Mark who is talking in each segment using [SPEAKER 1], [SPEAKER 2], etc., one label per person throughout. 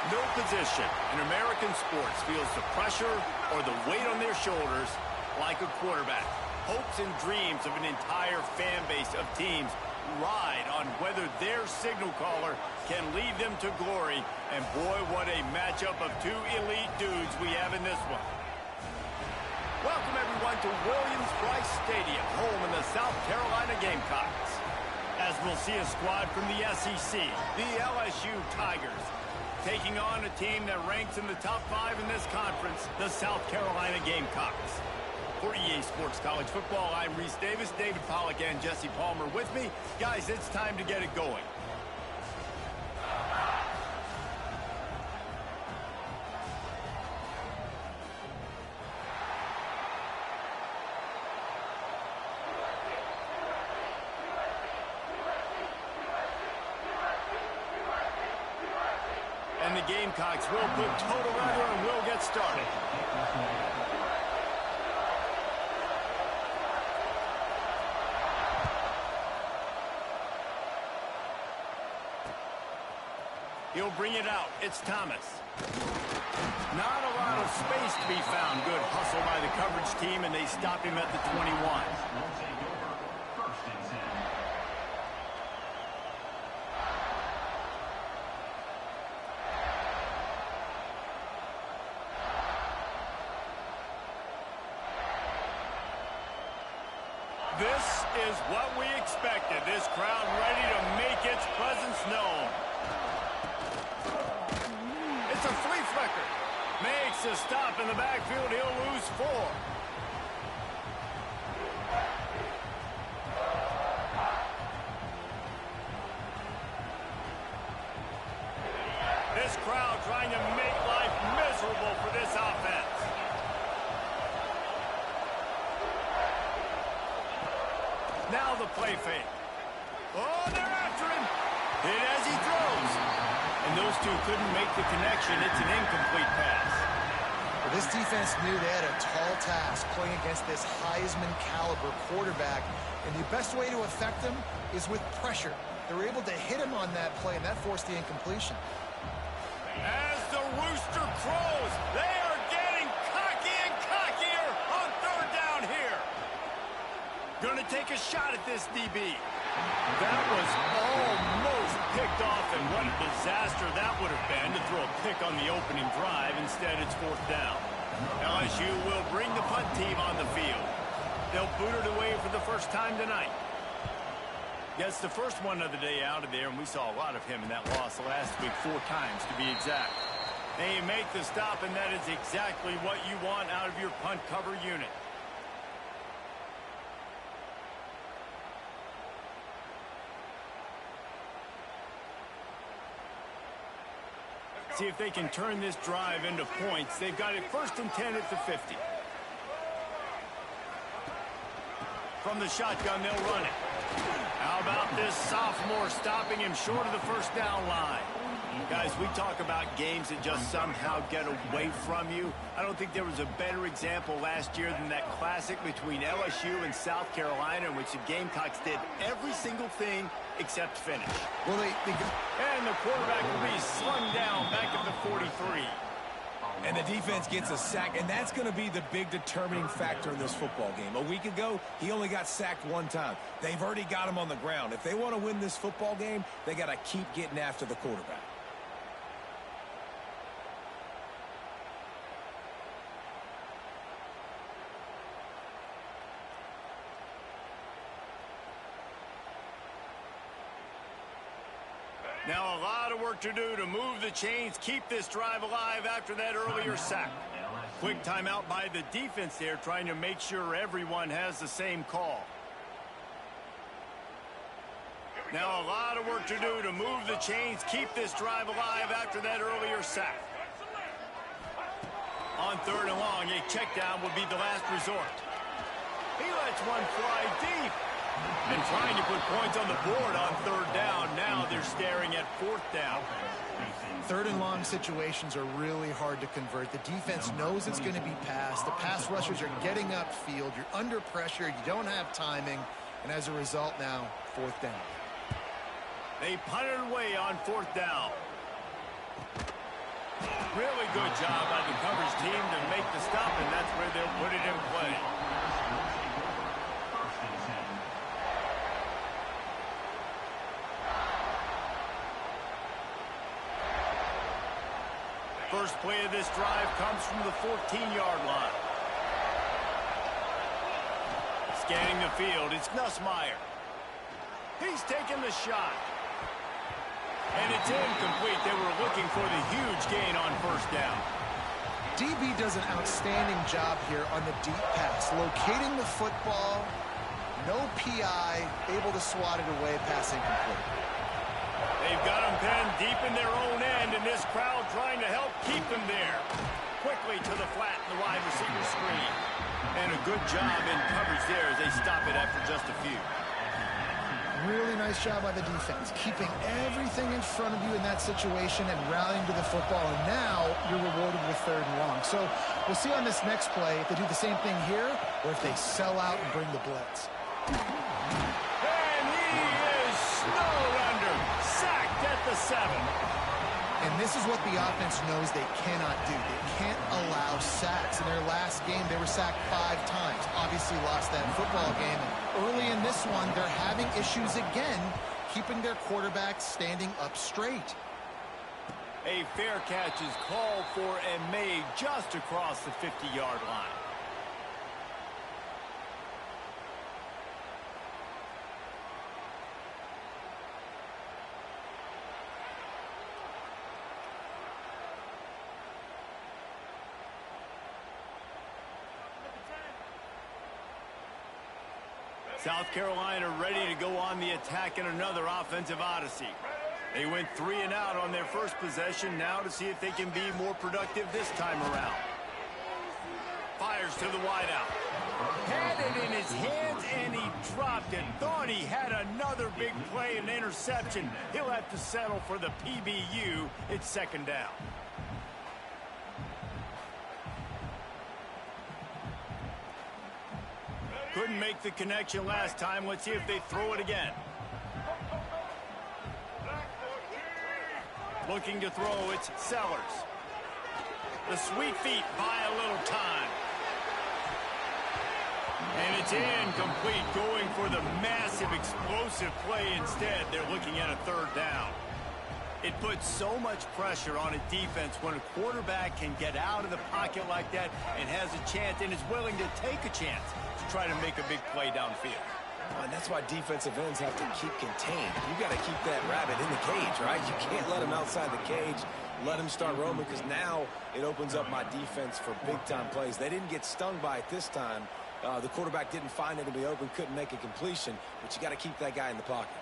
[SPEAKER 1] No position in American sports feels the pressure or the weight on their shoulders like a quarterback. Hopes and dreams of an entire fan base of teams ride on whether their signal caller can lead them to glory. And boy, what a matchup of two elite dudes we have in this one. Welcome everyone to Williams-Brice Stadium, home in the South Carolina Gamecocks. As we'll see a squad from the SEC, the LSU Tigers, taking on a team that ranks in the top 5 in this conference, the South Carolina Gamecocks. For EA Sports College Football, I'm Reese Davis, David Pollack, and Jesse Palmer with me. Guys, it's time to get it going. And the Gamecocks will put total weather and we'll get started. He'll bring it out. It's Thomas. Not a lot of space to be found. Good hustle by the coverage team, and they stop him at the 21. This is what we expected. This crowd ready to make its presence known. It's a flea flicker. Makes a stop in the backfield. He'll lose 4. This crowd trying to make life miserable for this offense. Now the play fake. Oh, they're after him. Hit as he throws. And those two couldn't make the connection. It's an incomplete pass.
[SPEAKER 2] Well, this defense knew they had a tall task playing against this Heisman caliber quarterback. And the best way to affect him is with pressure. They were able to hit him on that play, and that forced the incompletion.
[SPEAKER 1] As the rooster crows, they are getting cocky and cockier on 3rd down here. Gonna take a shot at this DB. That was almost picked off, and what a disaster that would have been to throw a pick on the opening drive. Instead, it's 4th down. LSU will bring the punt team on the field. They'll boot it away for the first time tonight. Gets the first one of the day out of there, and we saw a lot of him in that loss last week, 4 times to be exact. They make the stop, and that is exactly what you want out of your punt cover unit. See if they can turn this drive into points. They've got it 1st and 10 at the 50. From the shotgun, they'll run it. How about this sophomore stopping him short of the 1st down line? Guys, we talk about games that just somehow get away from you. I don't think there was a better example last year than that classic between LSU and South Carolina, in which the Gamecocks did every single thing except finish.
[SPEAKER 2] Well,
[SPEAKER 1] and the quarterback will be slung down back at the 43.
[SPEAKER 3] And the defense gets a sack, and that's going to be the big determining factor in this football game. A week ago, he only got sacked 1 time. They've already got him on the ground. If they want to win this football game, they got to keep getting after the quarterback.
[SPEAKER 1] Now a lot of work to do to move the chains, keep this drive alive after that earlier sack. Quick timeout by the defense there, trying to make sure everyone has the same call. Now a lot of work to do to move the chains, keep this drive alive after that earlier sack. On 3rd and long, a check down would be the last resort. He lets one fly deep. And trying to put points on the board on 3rd down. Now they're staring at 4th down.
[SPEAKER 2] 3rd and long situations are really hard to convert. The defense knows it's going to be passed. The pass rushers are getting upfield. You're under pressure. You don't have timing. And as a result now, 4th down.
[SPEAKER 1] They punted away on 4th down. Really good job by the coverage team to make the stop, and that's where they'll put it in play. First play of this drive comes from the 14-yard line. Scanning the field, it's Nussmeier. He's taking the shot. And it's incomplete. They were looking for the huge gain on first down.
[SPEAKER 2] DB does an outstanding job here on the deep pass, locating the football, no PI, able to swat it away, pass incomplete.
[SPEAKER 1] They've got him pinned deep in their own end, and this crowd trying to help keep them there. Quickly to the flat in the wide receiver screen. And a good job in coverage there as they stop it after just a few.
[SPEAKER 2] Really nice job by the defense, keeping everything in front of you in that situation and rallying to the football. And now you're rewarded with 3rd and long. So we'll see on this next play if they do the same thing here or if they sell out and bring the blitz.
[SPEAKER 1] And he is snowed under, sacked at the 7.
[SPEAKER 2] And this is what the offense knows they cannot do. They can't allow sacks. In their last game, they were sacked 5 times. Obviously lost that football game. And early in this one, they're having issues again, keeping their quarterback standing up straight.
[SPEAKER 1] A fair catch is called for and made just across the 50-yard line. South Carolina ready to go on the attack in another offensive odyssey. They went 3 and out on their first possession, now to see if they can be more productive this time around. Fires to the wideout. Had it in his hands and he dropped it. Thought he had another big play and interception. He'll have to settle for the PBU. It's 2nd down. Couldn't make the connection last time. Let's see if they throw it again. Looking to throw, it's Sellers. The sweet feet buy a little time. And it's incomplete, going for the massive explosive play instead. They're looking at a 3rd down. It puts so much pressure on a defense when a quarterback can get out of the pocket like that and has a chance and is willing to take a chance to try to make a big play downfield.
[SPEAKER 3] And that's why defensive ends have to keep contained. You got to keep that rabbit in the cage, right? You can't let him outside the cage, let him start roaming, because now it opens up my defense for big-time plays. They didn't get stung by it this time. The quarterback didn't find it to be open, couldn't make a completion, but you got to keep that guy in the pocket.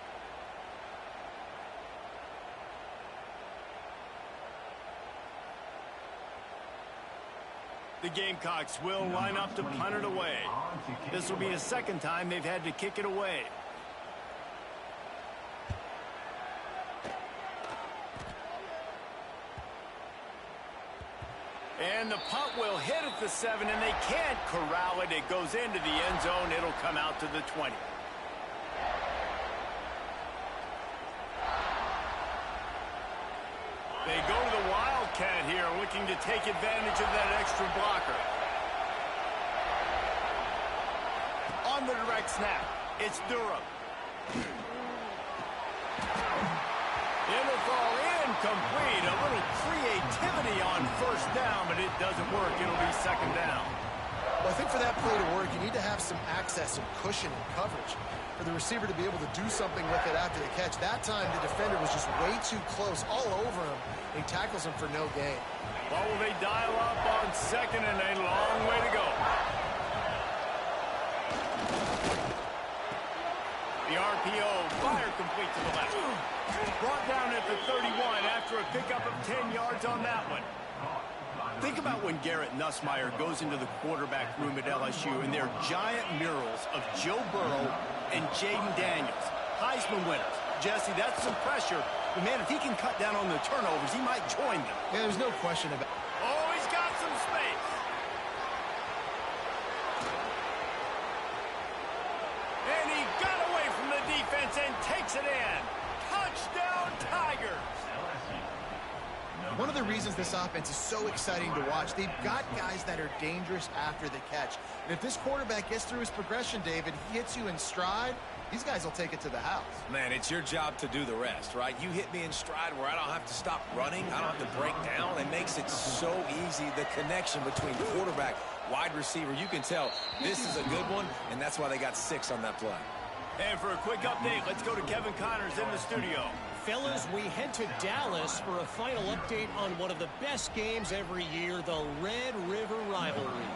[SPEAKER 1] The Gamecocks will line up to punt it away. This will be the 2nd time they've had to kick it away. And the punt will hit at the 7, and they can't corral it. It goes into the end zone. It'll come out to the 20. They go to the Wildcat here, looking to take advantage of that extra blocker. On the direct snap, it's Durham. It'll fall incomplete. A little creativity on first down, but it doesn't work. It'll be 2nd down.
[SPEAKER 2] Well, I think for that play to work, you need to have some access and cushion and coverage for the receiver to be able to do something with it after the catch. That time, the defender was just way too close, all over him. He tackles him for no gain.
[SPEAKER 1] Well, will they dial up on 2nd and a long way to go? The RPO, fire complete to the left. Brought down at the 31 after a pickup of 10 yards on that one. Think about when Garrett Nussmeier goes into the quarterback room at LSU and there are giant murals of Joe Burrow and Jaden Daniels, Heisman winners. Jesse, that's some pressure. But, man, if he can cut down on the turnovers, he might join them.
[SPEAKER 2] Yeah, there's no question about it.
[SPEAKER 1] Oh, he's got some space. And he got away from the defense and takes it in. Touchdown, Tigers.
[SPEAKER 2] One of the reasons this offense is so exciting to watch, they've got guys that are dangerous after the catch. And if this quarterback gets through his progression, David, he hits you in stride, these guys will take it to the house.
[SPEAKER 3] Man, it's your job to do the rest, right? You hit me in stride where I don't have to stop running. I don't have to break down. It makes it so easy, the connection between quarterback, wide receiver. You can tell this is a good one, and that's why they got 6 on that play.
[SPEAKER 1] And for a quick update, let's go to Kevin Connors in the studio.
[SPEAKER 4] Fellas, we head to Dallas for a final update on one of the best games every year, the Red River rivalry.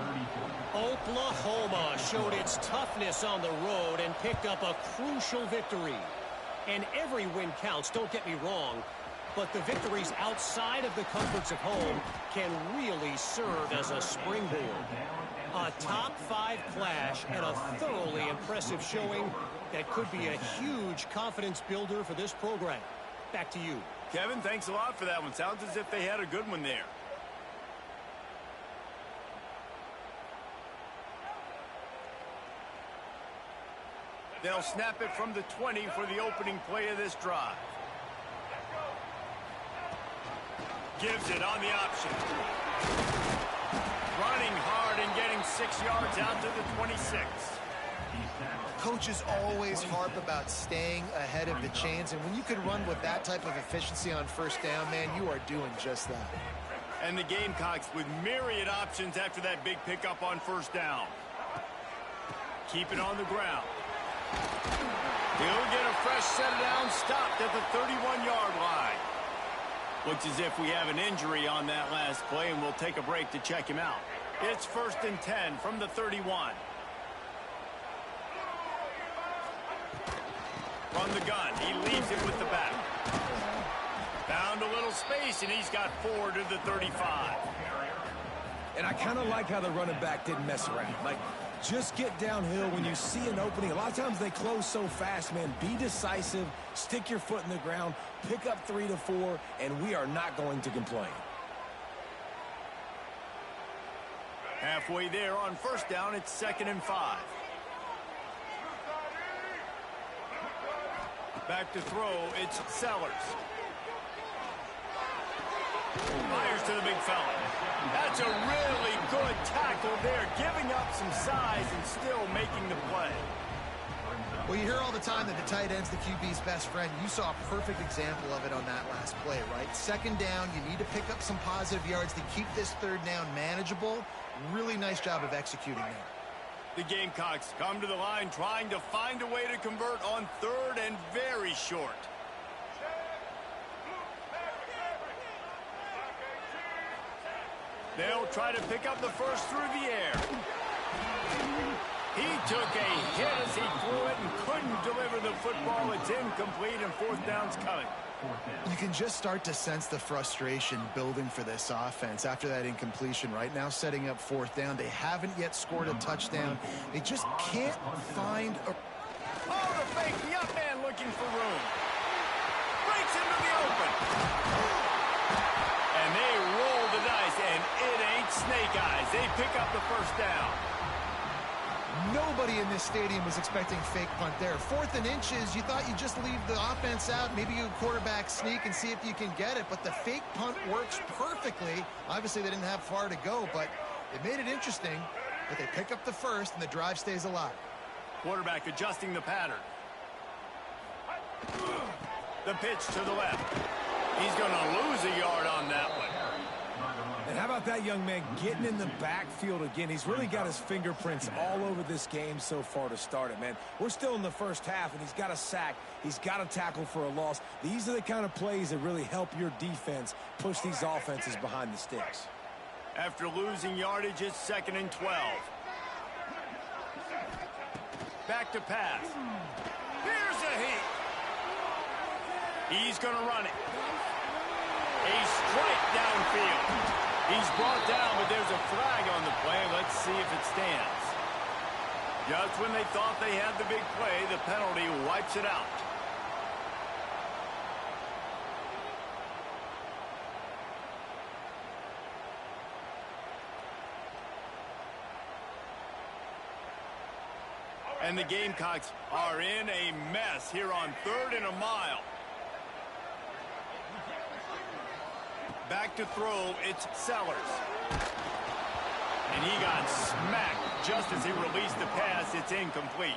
[SPEAKER 4] Oklahoma showed its toughness on the road and picked up a crucial victory. And every win counts, don't get me wrong, but the victories outside of the comforts of home can really serve as a springboard. A top 5 clash and a thoroughly impressive showing that could be a huge confidence builder for this program. Back to you.
[SPEAKER 1] Kevin, thanks a lot for that one. Sounds as if they had a good one there. They'll snap it from the 20 for the opening play of this drive. Gives it on the option. Running hard and getting 6 yards out to the 26.
[SPEAKER 2] Coaches always harp about staying ahead of the chains, and when you can run with that type of efficiency on first down, man, you are doing just that.
[SPEAKER 1] And the Gamecocks with myriad options after that big pickup on first down. Keep it on the ground. He'll get a fresh set down, stopped at the 31-yard line. Looks as if we have an injury on that last play, and we'll take a break to check him out. It's 1st and 10 from the 31. From the gun, he leaves it with the back. Found a little space, and he's got 4 to the 35.
[SPEAKER 3] And I kind of like how the running back didn't mess around. Like, just get downhill when you see an opening. A lot of times they close so fast, man. Be decisive, stick your foot in the ground, pick up 3 to 4, and we are not going to complain.
[SPEAKER 1] Halfway there on first down, it's 2nd and 5. Back to throw, it's Sellers. Fires to the big fella. That's a really good tackle there, giving up some size and still making the play.
[SPEAKER 2] Well, you hear all the time that the tight end's the QB's best friend. You saw a perfect example of it on that last play, right? 2nd down, you need to pick up some positive yards to keep this 3rd down manageable. Really nice job of executing there.
[SPEAKER 1] The Gamecocks come to the line trying to find a way to convert on 3rd and very short. They'll try to pick up the first through the air. He took a hit as he threw it and couldn't deliver the football. It's incomplete and 4th down's coming.
[SPEAKER 2] You can just start to sense the frustration building for this offense after that incompletion. Right now setting up 4th down. They haven't yet scored a touchdown. They just can't find a...
[SPEAKER 1] Oh, the fake. The up man looking for room. Breaks into the open. And they roll the dice, and it ain't snake eyes. They pick up the first down.
[SPEAKER 2] Nobody in this stadium was expecting fake punt there. 4th and inches, you thought you'd just leave the offense out, maybe you quarterback sneak and see if you can get it, but the fake punt works perfectly. Obviously, they didn't have far to go, but it made it interesting. But they pick up the first, and the drive stays alive.
[SPEAKER 1] Quarterback adjusting the pattern. The pitch to the left. He's going to lose a yard on that one.
[SPEAKER 3] And how about that young man getting in the backfield again? He's really got his fingerprints all over this game so far to start it, man. We're still in the first half, and he's got a sack. He's got a tackle for a loss. These are the kind of plays that really help your defense push these offenses behind the sticks.
[SPEAKER 1] After losing yardage, it's 2nd and 12. Back to pass. Here's a heat. He's going to run it. A strike downfield. He's brought down, but there's a flag on the play. Let's see if it stands. Just when they thought they had the big play, the penalty wipes it out. And the Gamecocks are in a mess here on 3rd and a mile. Back to throw, it's Sellers. And he got smacked just as he released the pass. It's incomplete.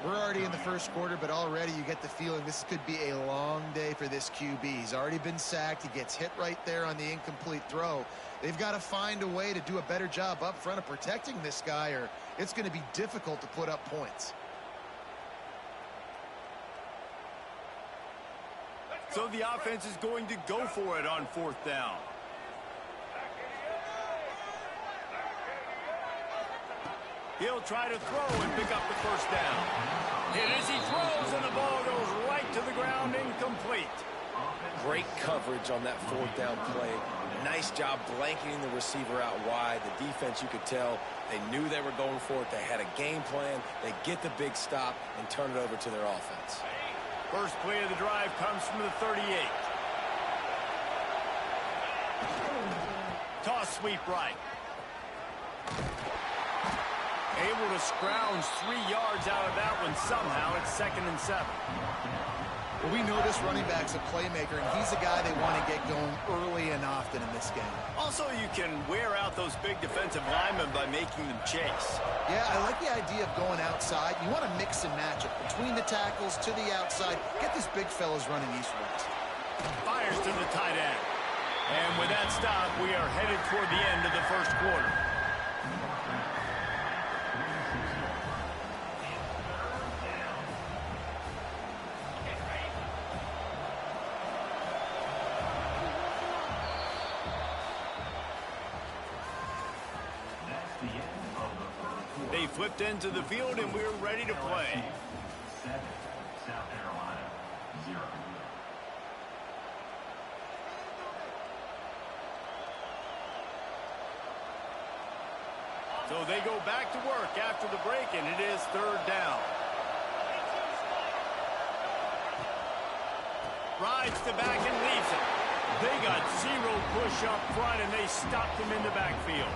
[SPEAKER 2] We're already in the first quarter, but already you get the feeling this could be a long day for this QB. He's already been sacked. He gets hit right there on the incomplete throw. They've got to find a way to do a better job up front of protecting this guy, or it's going to be difficult to put up points.
[SPEAKER 1] So the offense is going to go for it on 4th down. He'll try to throw and pick up the first down. Hit as he throws, and the ball goes right to the ground, incomplete.
[SPEAKER 3] Great coverage on that 4th down play. Nice job blanketing the receiver out wide. The defense, you could tell, they knew they were going for it. They had a game plan. They get the big stop and turn it over to their offense.
[SPEAKER 1] First play of the drive comes from the 38. Toss sweep right. Able to scrounge 3 yards out of that one somehow. It's 2nd and 7.
[SPEAKER 2] Well, we know this running back's a playmaker, and he's a guy they want to get going early and often in this game.
[SPEAKER 1] Also, you can wear out those big defensive linemen by making them chase.
[SPEAKER 2] Yeah, I like the idea of going outside. You want to mix and match it between the tackles to the outside. Get these big fellas running eastwards.
[SPEAKER 1] Fires to the tight end. And with that stop, we are headed toward the end of the first quarter. They flipped into the field, and we're ready to play.
[SPEAKER 5] South Carolina, 0.
[SPEAKER 1] So they go back to work after the break, and it is 3rd down. Rides the back and leaves it. They got 0 push up front, and they stopped him in the backfield.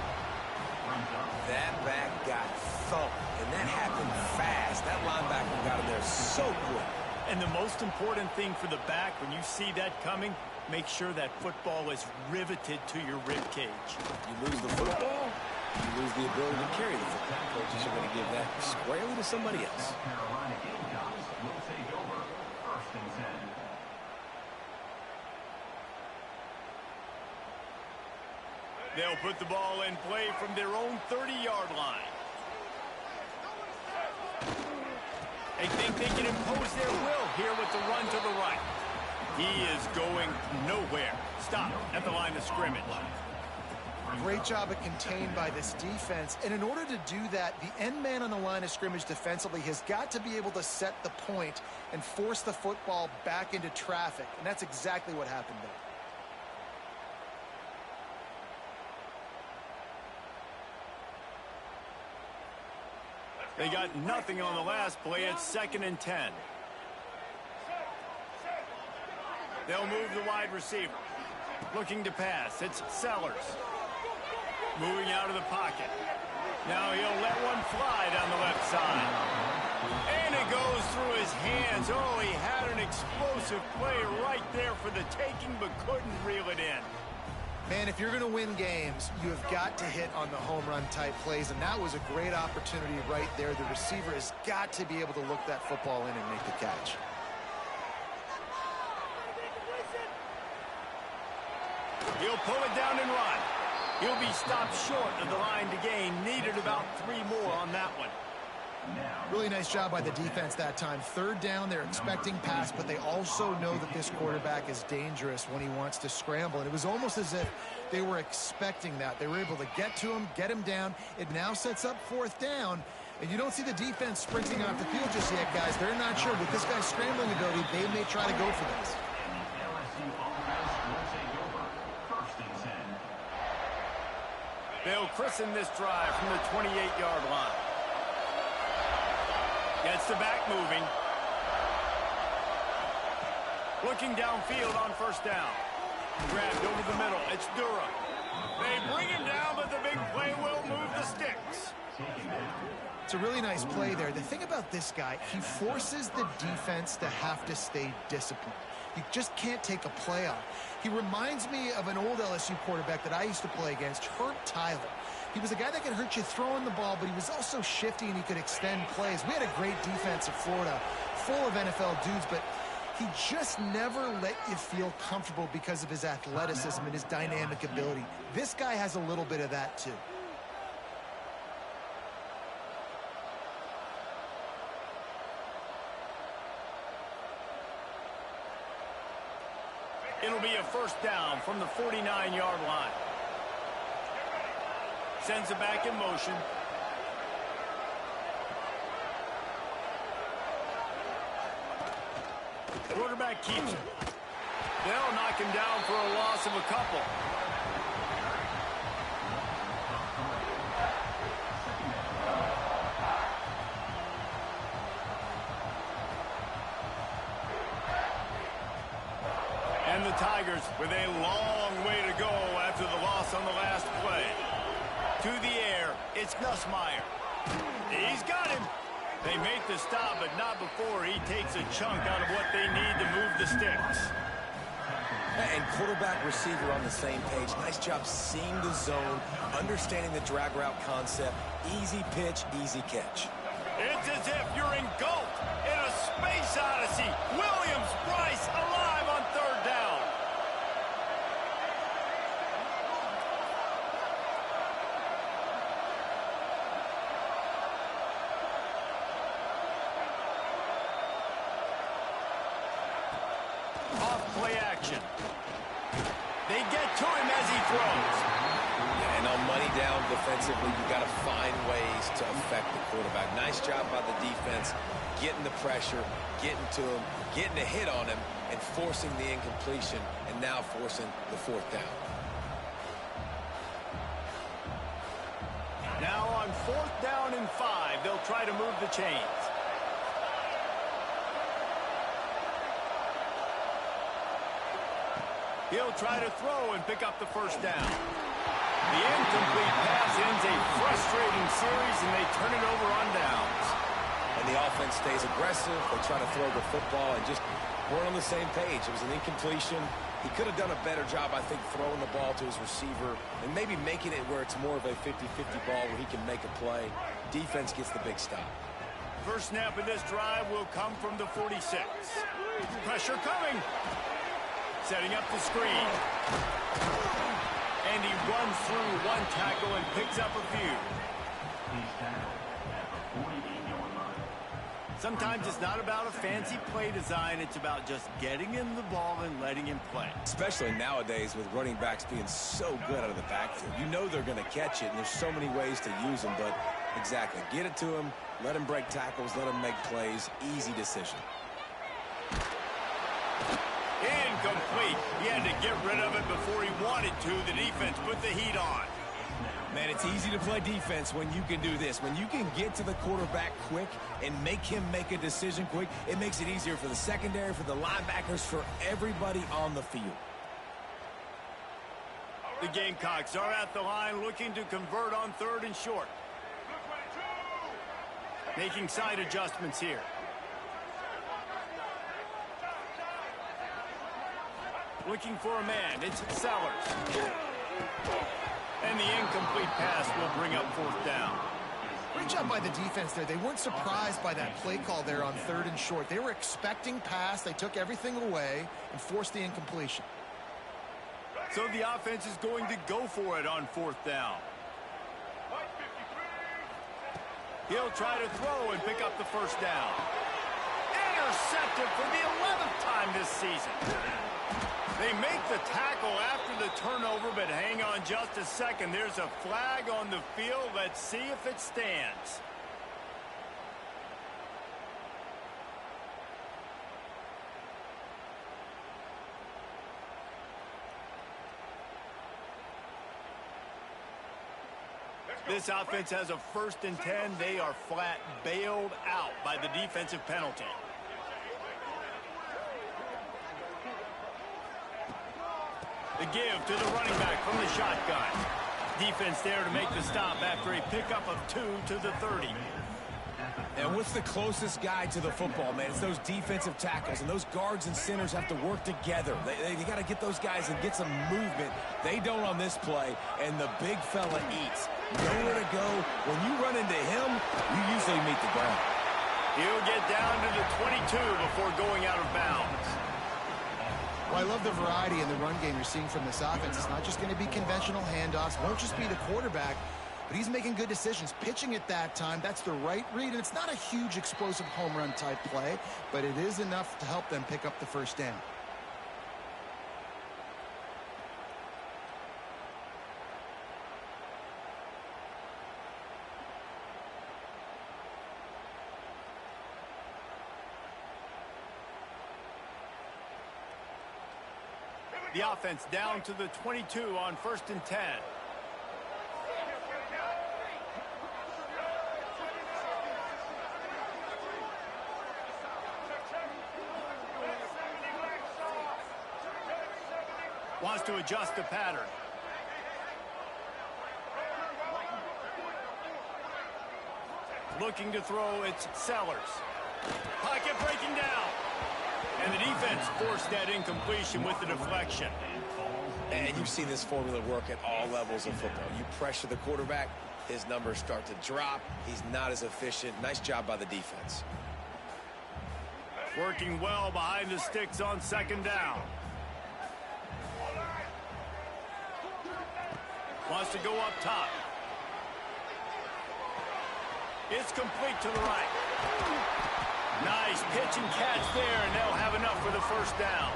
[SPEAKER 3] That back got thumped, and that happened fast. That linebacker got in there so quick.
[SPEAKER 1] And the most important thing for the back, when you see that coming, make sure that football is riveted to your rib cage.
[SPEAKER 3] You lose the football, you lose the ability to carry the football. Coaches are going to give that squarely to somebody else.
[SPEAKER 5] South Carolina Gamecocks will take over 1st and 10.
[SPEAKER 1] They'll put the ball in play from their own 30-yard line. They think they can impose their will here with the run to the right. He is going nowhere. Stop at the line of scrimmage.
[SPEAKER 2] Great job of contained by this defense. And in order to do that, the end man on the line of scrimmage defensively has got to be able to set the point and force the football back into traffic. And that's exactly what happened there.
[SPEAKER 1] They got nothing on the last play. It's 2nd and 10. They'll move the wide receiver. Looking to pass. It's Sellers. Moving out of the pocket. Now he'll let one fly down the left side. And it goes through his hands. Oh, he had an explosive play right there for the taking, but couldn't reel it in.
[SPEAKER 2] Man, if you're going to win games, you have got to hit on the home run type plays, and that was a great opportunity right there. The receiver has got to be able to look that football in and make the catch.
[SPEAKER 1] He'll pull it down and run. He'll be stopped short of the line to gain. Needed about 3 more on that one.
[SPEAKER 2] Really nice job by the defense that time. 3rd down, they're expecting pass, but they also know that this quarterback is dangerous when he wants to scramble. And it was almost as if they were expecting that. They were able to get to him, get him down. It now sets up 4th down. And you don't see the defense sprinting off the field just yet, guys. They're not sure. With this guy's scrambling ability, they may try to go for this.
[SPEAKER 1] They'll christen this drive from the 28-yard line. Gets the back moving. Looking downfield on 1st down. Grabbed over the middle. It's Durham. They bring him down, but the big play will move the sticks.
[SPEAKER 2] It's a really nice play there. The thing about this guy, he forces the defense to have to stay disciplined. You just can't take a play off. He reminds me of an old LSU quarterback that I used to play against, Herb Tyler. He was a guy that could hurt you throwing the ball, but he was also shifty and he could extend plays. We had a great defense at Florida, full of NFL dudes, but he just never let you feel comfortable because of his athleticism and his dynamic ability. This guy has a little bit of that too.
[SPEAKER 1] It'll be a first down from the 49-yard line. Sends it back in motion. Quarterback keeps it. They'll knock him down for a loss of a couple. And the Tigers with a long way to go after the loss on the last play. To the air, it's Nussmeier. He's got him. They make the stop, but not before he takes a chunk out of what they need to move the sticks.
[SPEAKER 3] And quarterback, receiver on the same page. Nice job seeing the zone, understanding the drag route concept. Easy pitch, easy catch.
[SPEAKER 1] It's as if you're engulfed in a space odyssey. Williams-Brice alive on third down. Off play action. They get to him as he throws.
[SPEAKER 3] Yeah, and on money down defensively, you got to find ways to affect the quarterback. Nice job by the defense, getting the pressure, getting to him, getting a hit on him, and forcing the incompletion, and now forcing the fourth down.
[SPEAKER 1] Now on fourth down and 5, they'll try to move the chains. He'll try to throw and pick up the first down. The incomplete pass ends a frustrating series, and they turn it over on downs.
[SPEAKER 3] And the offense stays aggressive. They try to throw the football and just weren't on the same page. It was an incompletion. He could have done a better job, I think, throwing the ball to his receiver and maybe making it where it's more of a 50-50 ball where he can make a play. Defense gets the big stop.
[SPEAKER 1] First snap of this drive will come from the 46. Pressure coming. Setting up the screen. And he runs through one tackle and picks up a few. Sometimes it's not about a fancy play design. It's about just getting him the ball and letting him play.
[SPEAKER 3] Especially nowadays with running backs being so good out of the backfield. You know they're going to catch it, and there's so many ways to use them. But exactly, get it to him, let him break tackles, let him make plays. Easy decision.
[SPEAKER 1] Incomplete. He had to get rid of it before he wanted to. The defense put the heat on.
[SPEAKER 3] Man, it's easy to play defense when you can do this. When you can get to the quarterback quick and make him make a decision quick, it makes it easier for the secondary, for the linebackers, for everybody on the field.
[SPEAKER 1] The Gamecocks are at the line looking to convert on third and short. Making side adjustments here. Looking for a man. It's Sellers. And the incomplete pass will bring up fourth down.
[SPEAKER 2] Great job by the defense there. They weren't surprised by that play call there on third and short. They were expecting pass. They took everything away and forced the incompletion.
[SPEAKER 1] So the offense is going to go for it on fourth down. He'll try to throw and pick up the first down. Intercepted for the 11th time this season. They make the tackle after the turnover, but hang on just a second. There's a flag on the field. Let's see if it stands. This offense has a 1st and 10. They are flat bailed out by the defensive penalty. The give to the running back from the shotgun. Defense there to make the stop after a pickup of 2 to the 30.
[SPEAKER 3] And what's the closest guy to the football, man? It's those defensive tackles, and those guards and centers have to work together. They got to get those guys and get some movement. They don't on this play, and the big fella eats. Nowhere to go. When you run into him, you usually meet the ground.
[SPEAKER 1] He'll get down to the 22 before going out of bounds.
[SPEAKER 2] Well, I love the variety in the run game you're seeing from this offense. It's not just going to be conventional handoffs. Won't just be the quarterback. But he's making good decisions. Pitching at that time, that's the right read. And it's not a huge explosive home run type play, but it is enough to help them pick up the first down.
[SPEAKER 1] The offense down to the 22 on 1st and 10. Wants to adjust the pattern. Looking to throw, it's Sellers. Pocket breaking down. And the defense forced that incompletion with the deflection.
[SPEAKER 3] And you've seen this formula work at all levels of football. You pressure the quarterback, his numbers start to drop. He's not as efficient. Nice job by the defense.
[SPEAKER 1] Working well behind the sticks on 2nd down. Wants to go up top. It's complete to the right. Nice pitch and catch there, and they'll have enough for the first down.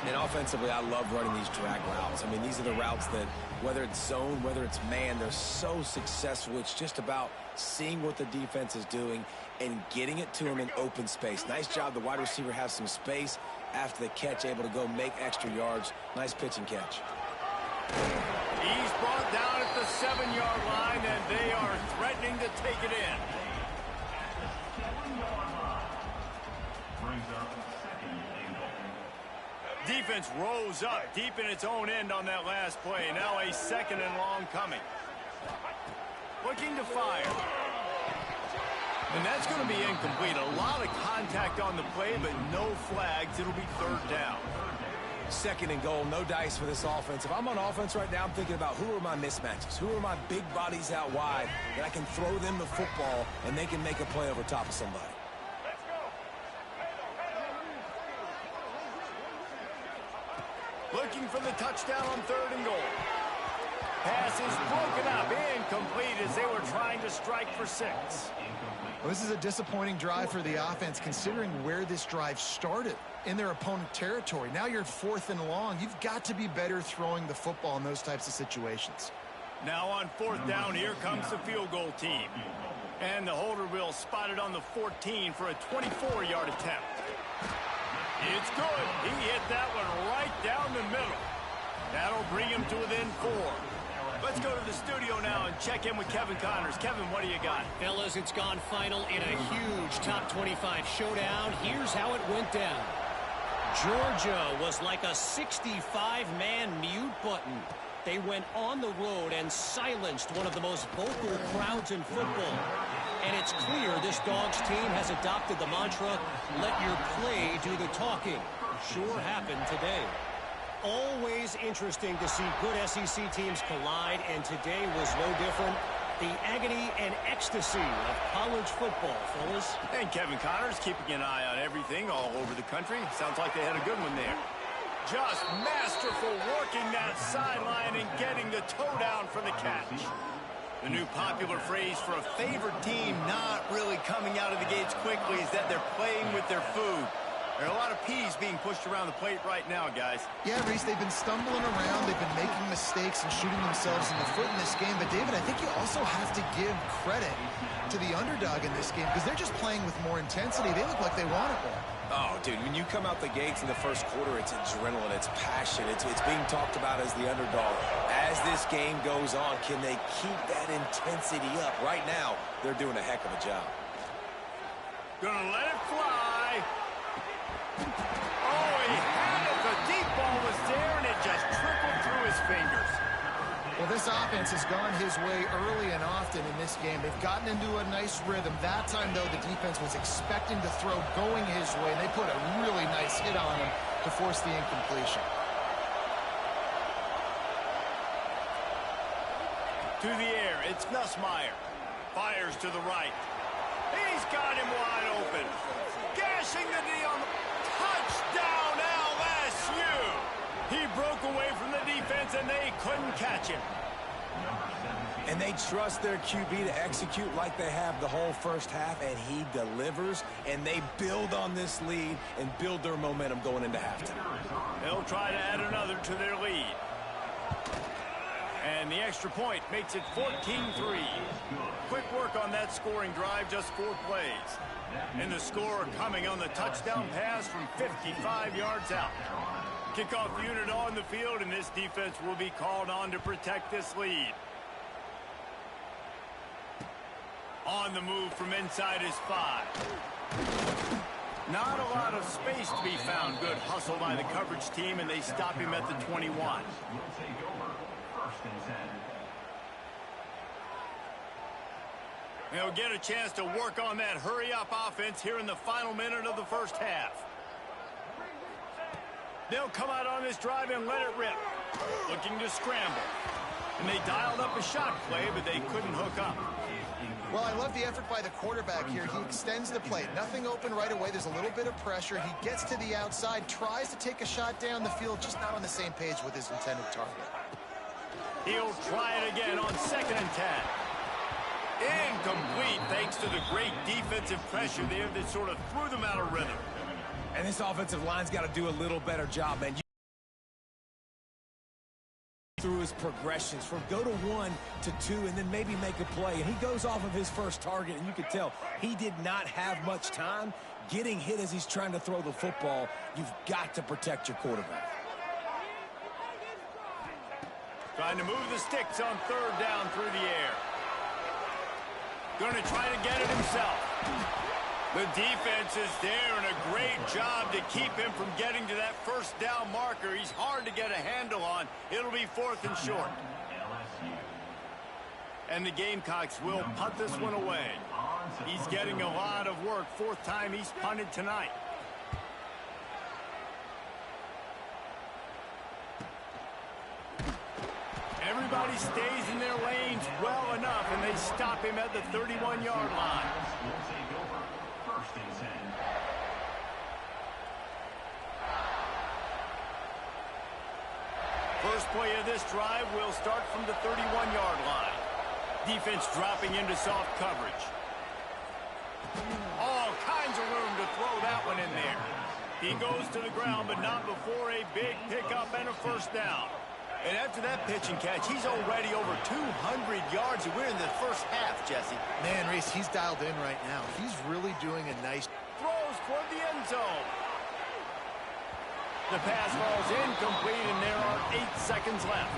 [SPEAKER 3] And offensively, I love running these drag routes. I mean, these are the routes that, whether it's zone, whether it's man, they're so successful. It's just about seeing what the defense is doing and getting it to him in open space. Nice job. The wide receiver has some space after the catch, able to go make extra yards. Nice pitch and catch.
[SPEAKER 1] He's brought down at the 7-yard line, and they are threatening to take it in. Defense rose up deep in its own end on that last play. Now a 2nd and long coming. Looking to fire. And that's going to be incomplete. A lot of contact on the play, but no flags. It'll be 3rd down.
[SPEAKER 3] 2nd and goal, no dice for this offense. If I'm on offense right now, I'm thinking about who are my mismatches? Who are my big bodies out wide that I can throw them the football and they can make a play over top of somebody?
[SPEAKER 1] Looking for the touchdown on 3rd and goal. Pass is broken up, incomplete as they were trying to strike for 6.
[SPEAKER 2] Well, this is a disappointing drive for the offense considering where this drive started, in their opponent territory. Now you're 4th and long. You've got to be better throwing the football in those types of situations.
[SPEAKER 1] Now on 4th down, here comes the field goal team. And the holder will spot it on the 14 for a 24-yard attempt. It's good. He hit that one right down the middle. That'll bring him to within 4. Let's go to the studio now and check in with Kevin Connors. Kevin, what do you got?
[SPEAKER 4] Fellas, it's gone final in a huge top 25 showdown. Here's how it went down. Georgia was like a 65-man mute button. They went on the road and silenced one of the most vocal crowds in football. And it's clear this Dogs team has adopted the mantra, let your play do the talking. Sure happened today. Always interesting to see good SEC teams collide, and today was no different. The agony and ecstasy of college football, fellas.
[SPEAKER 1] And Kevin Connors keeping an eye on everything all over the country. Sounds like they had a good one there. Just masterful working that sideline and getting the toe down for the catch. The new popular phrase for a favored team not really coming out of the gates quickly is that they're playing with their food. There are a lot of peas being pushed around the plate right now, guys.
[SPEAKER 2] Yeah, Reese, they've been stumbling around. They've been making mistakes and shooting themselves in the foot in this game. But, David, I think you also have to give credit to the underdog in this game because they're just playing with more intensity. They look like they want it more.
[SPEAKER 3] Oh, dude, when you come out the gates in the first quarter, it's adrenaline, it's passion. It's being talked about as the underdog. As this game goes on, can they keep that intensity up? Right now, they're doing a heck of a job.
[SPEAKER 1] Gonna let it fly. Oh, he had it. The deep ball was there, and it just trickled through his fingers.
[SPEAKER 2] Well, this this offense has gone his way early and often in this game. They've gotten into a nice rhythm. That time, though, the defense was expecting to throw going his way, and they put a really nice hit on him to force the incompletion.
[SPEAKER 1] To the air, it's Nussmeier. Fires to the right. He's got him wide open. Gashing the knee on the touchdown, LSU. He broke away from the defense, and they couldn't catch him.
[SPEAKER 3] And they trust their QB to execute like they have the whole first half, and he delivers, and they build on this lead and build their momentum going into halftime.
[SPEAKER 1] They'll try to add another to their lead. And the extra point makes it 14-3. Quick work on that scoring drive, just 4 plays. And the score coming on the touchdown pass from 55 yards out. Kickoff unit on the field, and this defense will be called on to protect this lead. On the move from inside his 5. Not a lot of space to be found. Good hustle by the coverage team, and they stop him at the 21. They'll get a chance to work on that hurry-up offense here in the final minute of the first half. They'll come out on this drive and let it rip. Looking to scramble. And they dialed up a shot play, but they couldn't hook up.
[SPEAKER 2] Well, I love the effort by the quarterback here. He extends the play. Nothing open right away. There's a little bit of pressure. He gets to the outside, tries to take a shot down the field, just not on the same page with his intended target.
[SPEAKER 1] He'll try it again on 2nd and 10. Incomplete, thanks to the great defensive pressure there that sort of threw them out of rhythm.
[SPEAKER 3] And this offensive line's got to do a little better job, man. Through his progressions from go to 1 to 2 and then maybe make a play. And he goes off of his first target, and you can tell he did not have much time getting hit as he's trying to throw the football. You've got to protect your quarterback.
[SPEAKER 1] Trying to move the sticks on 3rd down through the air. Going to try to get it himself. The defense is there, and a great job to keep him from getting to that first down marker. He's hard to get a handle on. It'll be 4th and short. And the Gamecocks will punt this one away. He's getting a lot of work. 4th time he's punted tonight. Everybody stays in their lanes well enough, and they stop him at the 31-yard line. First play of this drive will start from the 31-yard line. Defense dropping into soft coverage. All kinds of room to throw that one in there. He goes to the ground, but not before a big pickup and a first down. And after that pitch and catch, he's already over 200 yards, and we're in the first half, Jesse.
[SPEAKER 2] Man, Reese, he's dialed in right now. He's really doing a nice
[SPEAKER 1] throws toward the end zone. The pass falls incomplete, and there are 8 seconds left.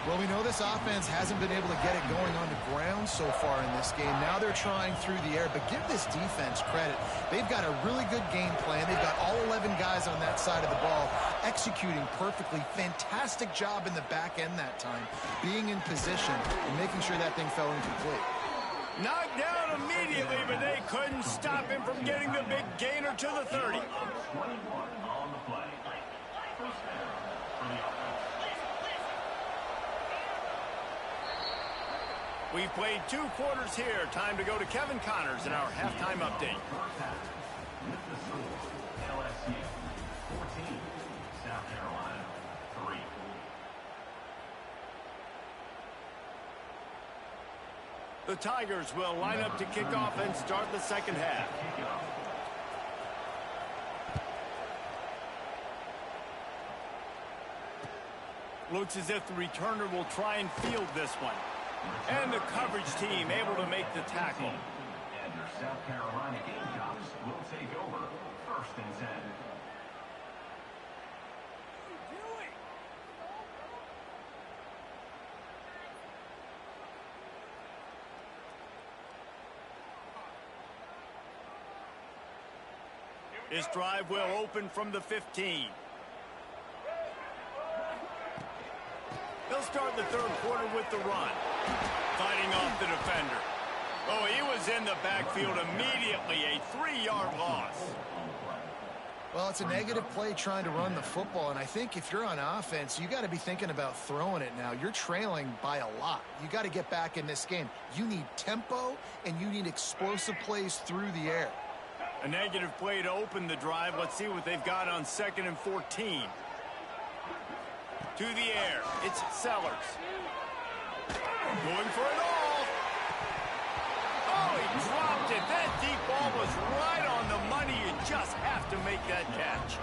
[SPEAKER 2] Well, we know this offense hasn't been able to get it going on the ground so far in this game. Now they're trying through the air, but give this defense credit. They've got a really good game plan. They've got all 11 guys on that side of the ball executing perfectly. Fantastic job in the back end that time, being in position and making sure that thing fell incomplete.
[SPEAKER 1] Knocked down immediately, but they couldn't stop him from getting the big gainer to the 30. We've played 2 quarters here. Time to go to Kevin Connors in our halftime update.
[SPEAKER 5] LSU 14, South Carolina 3.
[SPEAKER 1] The Tigers will line up to kick off and start the second half. Looks as if the returner will try and field this one. And the coverage team able to make the tackle.
[SPEAKER 5] And your South Carolina Gamecocks will take over 1st and 10.
[SPEAKER 1] This drive will open from the 15. He'll They'll start the third quarter with the run. Fighting off the defender. Oh, he was in the backfield immediately. A 3-yard loss.
[SPEAKER 2] Well, it's a negative play trying to run the football, and I think if you're on offense, you got to be thinking about throwing it now. You're trailing by a lot. You got to get back in this game. You need tempo, and you need explosive plays through the air.
[SPEAKER 1] A negative play to open the drive. Let's see what they've got on 2nd and 14. To the air. It's Sellers. Going for it all. Oh, he dropped it. That deep ball was right on the money. You just have to make that catch.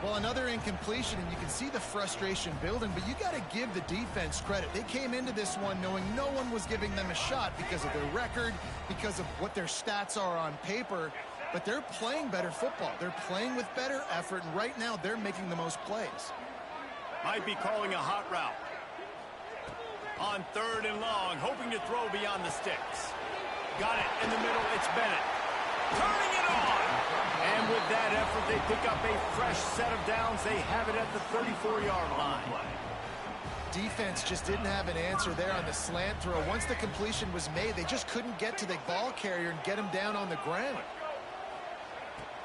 [SPEAKER 2] Well, another incompletion, and you can see the frustration building, but you got to give the defense credit. They came into this one knowing no one was giving them a shot because of their record, because of what their stats are on paper, but they're playing better football. They're playing with better effort, and right now they're making the most plays.
[SPEAKER 1] Might be calling a hot route. On 3rd and long, hoping to throw beyond the sticks. Got it in the middle. It's Bennett. Turning it on. And with that effort, they pick up a fresh set of downs. They have it at the 34-yard line.
[SPEAKER 2] Defense just didn't have an answer there on the slant throw. Once the completion was made, they just couldn't get to the ball carrier and get him down on the ground.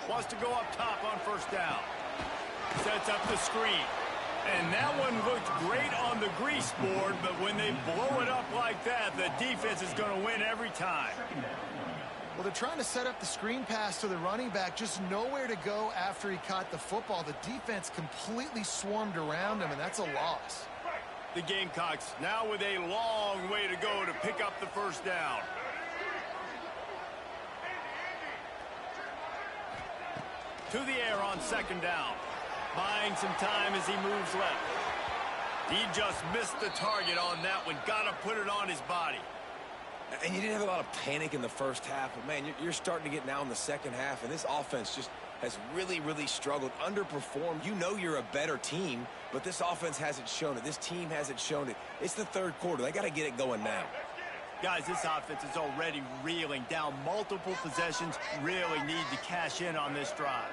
[SPEAKER 1] Wants to go up top on 1st down. Sets up the screen. And that one looked great on the grease board, but when they blow it up like that, the defense is going to win every time.
[SPEAKER 2] Well, they're trying to set up the screen pass to the running back, just nowhere to go after he caught the football. The defense completely swarmed around him, and that's a loss.
[SPEAKER 1] The Gamecocks now with a long way to go to pick up the 1st down. To the air on 2nd down. Buying some time as he moves left. He just missed the target on that one. Got to put it on his body.
[SPEAKER 3] And you didn't have a lot of panic in the first half, but, man, you're starting to get now in the second half, and this offense just has really, really struggled, underperformed. You know you're a better team, but this offense hasn't shown it. This team hasn't shown it. It's the 3rd quarter. They got to get it going now.
[SPEAKER 1] Guys, this offense is already reeling down multiple possessions. Really need to cash in on this drive.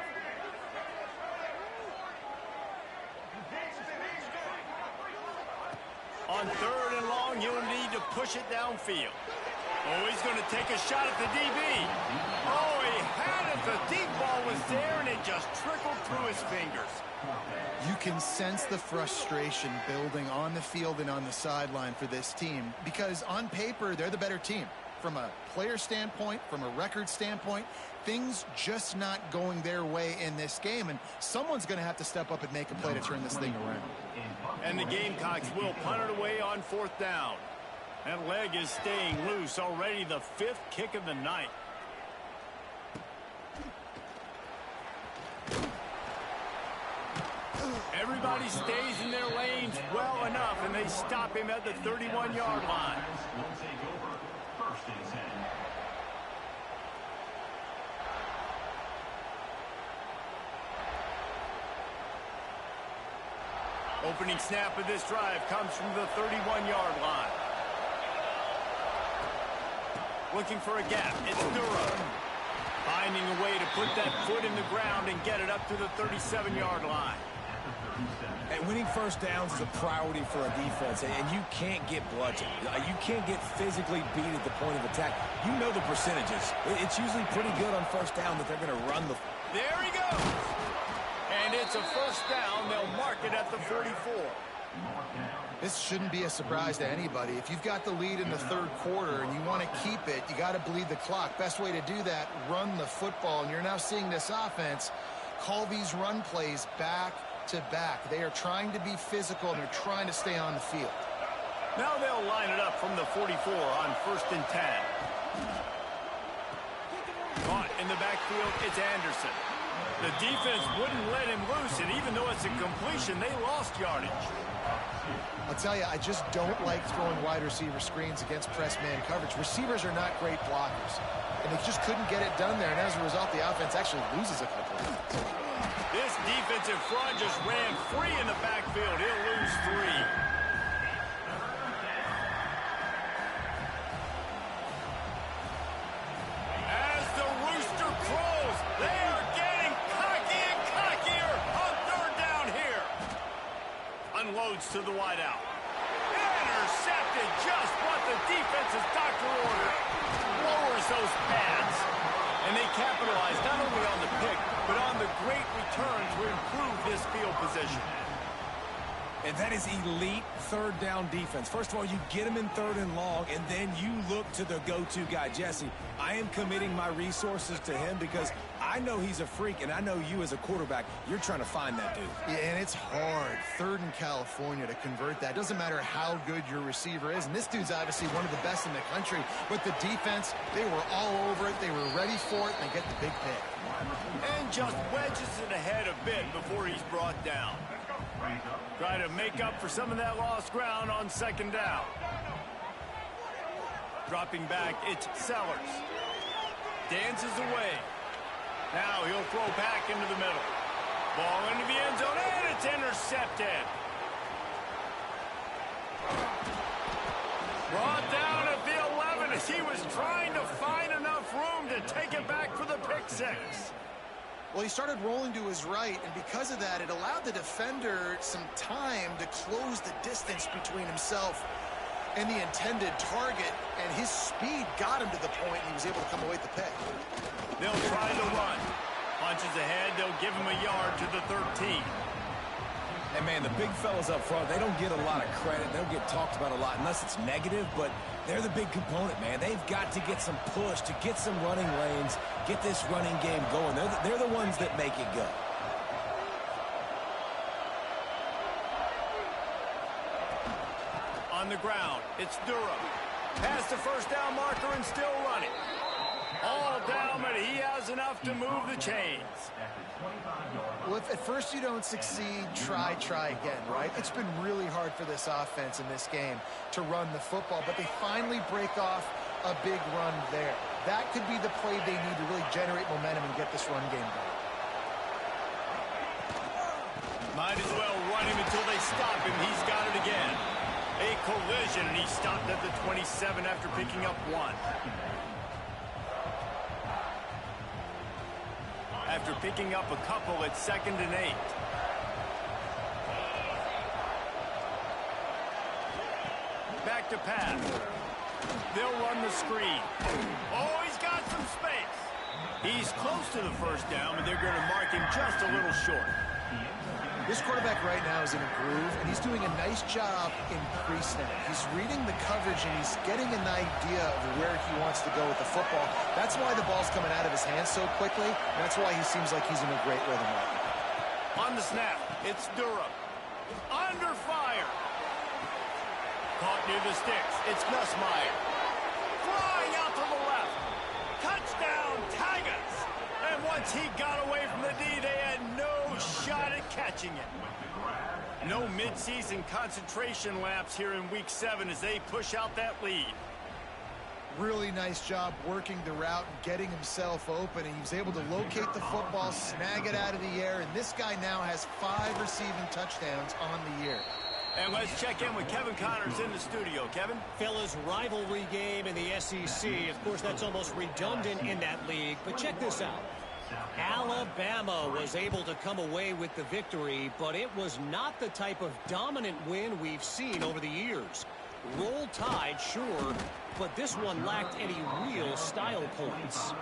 [SPEAKER 1] On 3rd and long, you'll need to push it downfield. Oh, he's going to take a shot at the DB. Oh, he had it. The deep ball was there, and it just trickled through his fingers.
[SPEAKER 2] You can sense the frustration building on the field and on the sideline for this team because on paper, they're the better team. From a player standpoint, from a record standpoint, things just not going their way in this game, and someone's going to have to step up and make a play to turn this thing around.
[SPEAKER 1] And the Gamecocks will punt it away on 4th down. That leg is staying loose. Already the 5th kick of the night. Everybody stays in their lanes well enough, and they stop him at the 31-yard line. Opening snap of this drive comes from the 31-yard line. Looking for a gap. It's Durham. Finding a way to put that foot in the ground and get it up to the 37-yard line.
[SPEAKER 3] And winning 1st downs is a priority for a defense, and you can't get bludgeoned. You can't get physically beat at the point of attack. You know the percentages. It's usually pretty good on 1st down that they're going to run the...
[SPEAKER 1] There he goes. And it's a 1st down. They'll mark it at the 44.
[SPEAKER 2] This shouldn't be a surprise to anybody. If you've got the lead in the 3rd quarter and you want to keep it, you got to bleed the clock. Best way to do that, run the football. And you're now seeing this offense call these run plays back to back. They are trying to be physical, and they're trying to stay on the field.
[SPEAKER 1] Now they'll line it up from the 44 on 1st and 10. Caught in the backfield, it's Anderson. The defense wouldn't let him loose, and even though it's a completion, they lost yardage.
[SPEAKER 2] I'll tell you, I just don't like throwing wide receiver screens against press man coverage. Receivers are not great blockers, and they just couldn't get it done there, and as a result, the offense actually loses a couple of yards.
[SPEAKER 1] This defensive front just ran free in the backfield. He'll lose 3. As the rooster crows, they are getting cocky and cockier on 3rd down here. Unloads to the wideout. intercepted. Just what the defense's doctor ordered. Lowers those pads. And they capitalize not only on the pick, but on the great return to improve this field position.
[SPEAKER 3] And that is elite third down defense. First of all, you get him in 3rd and long, and then you look to the go-to guy. Jesse, I am committing my resources to him because I know he's a freak, and I know you as a quarterback, you're trying to find that dude.
[SPEAKER 2] Yeah, and it's hard, 3rd in California, to convert that. Doesn't matter how good your receiver is, and this dude's obviously one of the best in the country, but the defense, they were all over it, they were ready for it, and they get the big pick.
[SPEAKER 1] And just wedges it ahead a bit before he's brought down. Try to make up for some of that lost ground on 2nd down. Dropping back, it's Sellers. Dances away. Now he'll throw back into the middle. Ball into the end zone, and it's intercepted. Brought down at the 11 as he was trying to find enough room to take it back for the pick six.
[SPEAKER 2] Well, he started rolling to his right, and because of that, it allowed the defender some time to close the distance between himself and the intended target, and his speed got him to the point, and he was able to come away with the pick.
[SPEAKER 1] They'll try to run. Punches ahead, they'll give him a yard to the 13.
[SPEAKER 3] And, man, the big fellas up front, they don't get a lot of credit. They don't get talked about a lot unless it's negative, but they're the big component, man. They've got to get some push, to get some running lanes, get this running game going. They're the ones that make it go.
[SPEAKER 1] On the ground, it's Durham. Past the 1st down marker and still running. All down, but he has enough to move the chains.
[SPEAKER 2] Well, if at first you don't succeed, try again, right? It's been really hard for this offense in this game to run the football, but they finally break off a big run there. That could be the play they need to really generate momentum and get this run game going.
[SPEAKER 1] Might as well run him until they stop him. He's got it again. A collision, and he stopped at the 27 after picking up 1. After picking up a couple at 2nd and 8. Back to pass. They'll run the screen. Oh, he's got some space. He's close to the 1st down, but they're going to mark him just a little short.
[SPEAKER 2] This quarterback right now is in a groove, and he's doing a nice job in pre-snap. He's reading the coverage, and he's getting an idea of where he wants to go with the football. That's why the ball's coming out of his hands so quickly. That's why he seems like he's in a great rhythm right now.
[SPEAKER 1] On the snap, it's Durham. Under fire. Caught near the sticks. It's Nussmeier. Flying out to the left. Touchdown, Tigers. And once he got away from the D, they had no shot at catching it. No midseason concentration laps here in Week 7 as they push out that lead.
[SPEAKER 2] Really nice job working the route and getting himself open, and he was able to locate the football, snag it out of the air, and this guy now has 5 receiving touchdowns on the year.
[SPEAKER 1] And let's check in with Kevin Connors in the studio. Kevin?
[SPEAKER 4] Fellas, rivalry game in the SEC. Of course, that's almost redundant in that league, but check this out. Alabama was able to come away with the victory, but it was not the type of dominant win we've seen over the years. Roll Tide, sure, but this one lacked any real style points.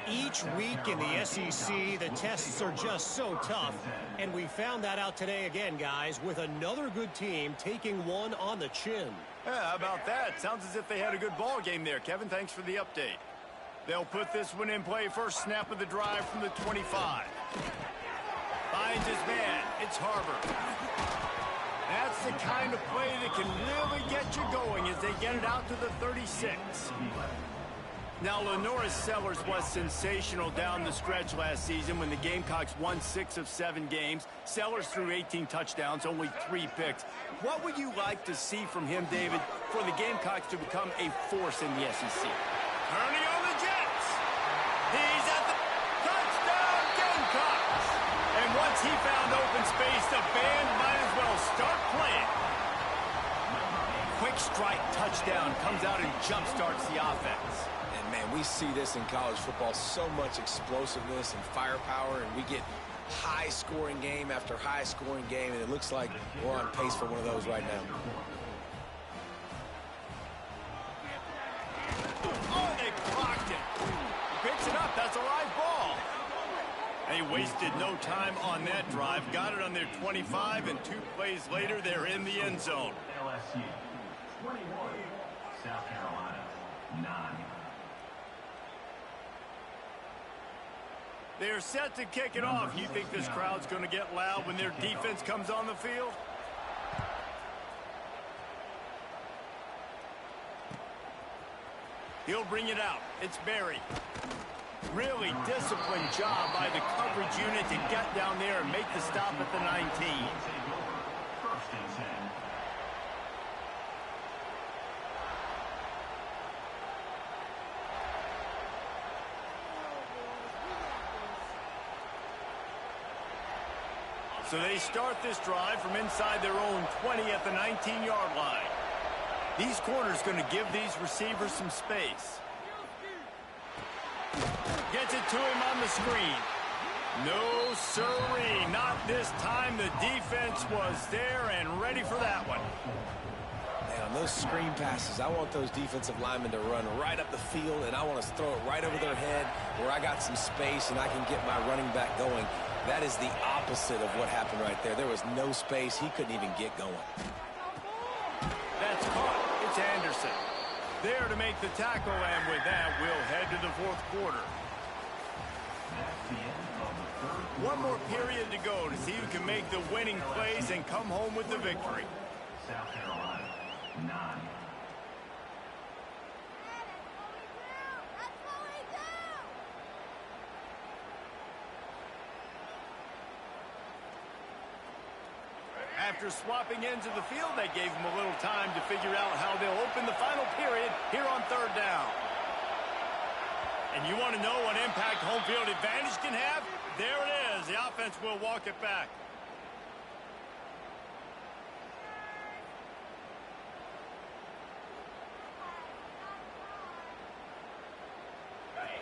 [SPEAKER 4] Each week in the SEC, the tests are just so tough, and we found that out today again, guys, with another good team taking one on the chin.
[SPEAKER 1] Yeah, how about that? Sounds as if they had a good ball game there, Kevin. Thanks for the update. They'll put this one in play. First snap of the drive from the 25. Finds his man. It's Harbor. That's the kind of play that can really get you going as they get it out to the 36. Now, Lenoris Sellers was sensational down the stretch last season when the Gamecocks won 6 of 7 games. Sellers threw 18 touchdowns, only 3 picks. What would you like to see from him, David, for the Gamecocks to become a force in the SEC? Turning on the Jets. He's at the touchdown Gamecocks. And once he found open space, the band might as well start playing. Quick strike touchdown comes out and jumpstarts the offense.
[SPEAKER 3] And, man, we see this in college football, so much explosiveness and firepower, and we get high-scoring game after high-scoring game, and it looks like we're on pace for one of those right now.
[SPEAKER 1] They wasted no time on that drive. Got it on their 25, and 2 plays later, they're in the end zone.
[SPEAKER 5] LSU 21, South Carolina 9.
[SPEAKER 1] They're set to kick it off. You think this crowd's going to get loud when their defense comes on the field? He'll bring it out. It's Barry. Really disciplined job by the coverage unit to get down there and make the stop at the 19.
[SPEAKER 5] First and 10.
[SPEAKER 1] So they start this drive from inside their own 20 at the 19-yard line. These corners going to give these receivers some space. Gets it to him on the screen. No siree, not this time. The defense was there and ready for that one.
[SPEAKER 3] Man, on those screen passes, I want those defensive linemen to run right up the field, and I want to throw it right over their head where I got some space and I can get my running back going. That is the opposite of what happened right there. There was no space. He couldn't even get going.
[SPEAKER 1] That's caught. It's Anderson. There to make the tackle, and with that, we'll head to the 4th quarter. One more period to go to see who can make the winning plays and come home with the victory.
[SPEAKER 5] South Carolina 9.
[SPEAKER 1] After swapping ends of the field, they gave them a little time to figure out how they'll open the final period here on 3rd down. And you want to know what impact home field advantage can have? There it is. The offense will walk it back.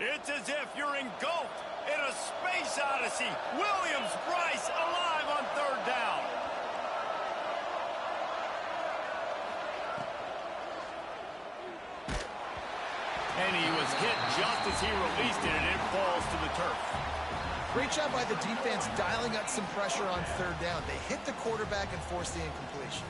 [SPEAKER 1] It's as if you're engulfed in a space odyssey. Williams-Brice alive on 3rd down. And he was hit just as he released it, and it falls to the turf.
[SPEAKER 2] Great job by the defense dialing up some pressure on 3rd down. They hit the quarterback and forced the incompletion.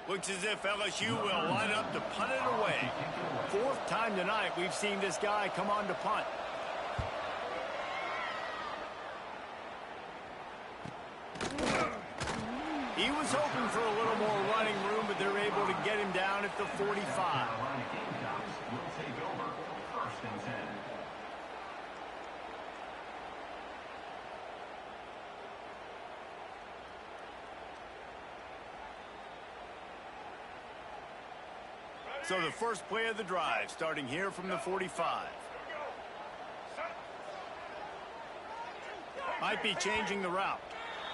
[SPEAKER 1] Looks as if LSU will line up to punt it away. 4th time tonight we've seen this guy come on to punt. He was hoping for a little more running room, but they're able to get him down at the 45.
[SPEAKER 5] Carolina Gamecocks will take over. First and 10.
[SPEAKER 1] So the first play of the drive, starting here from the 45. Might be changing the route.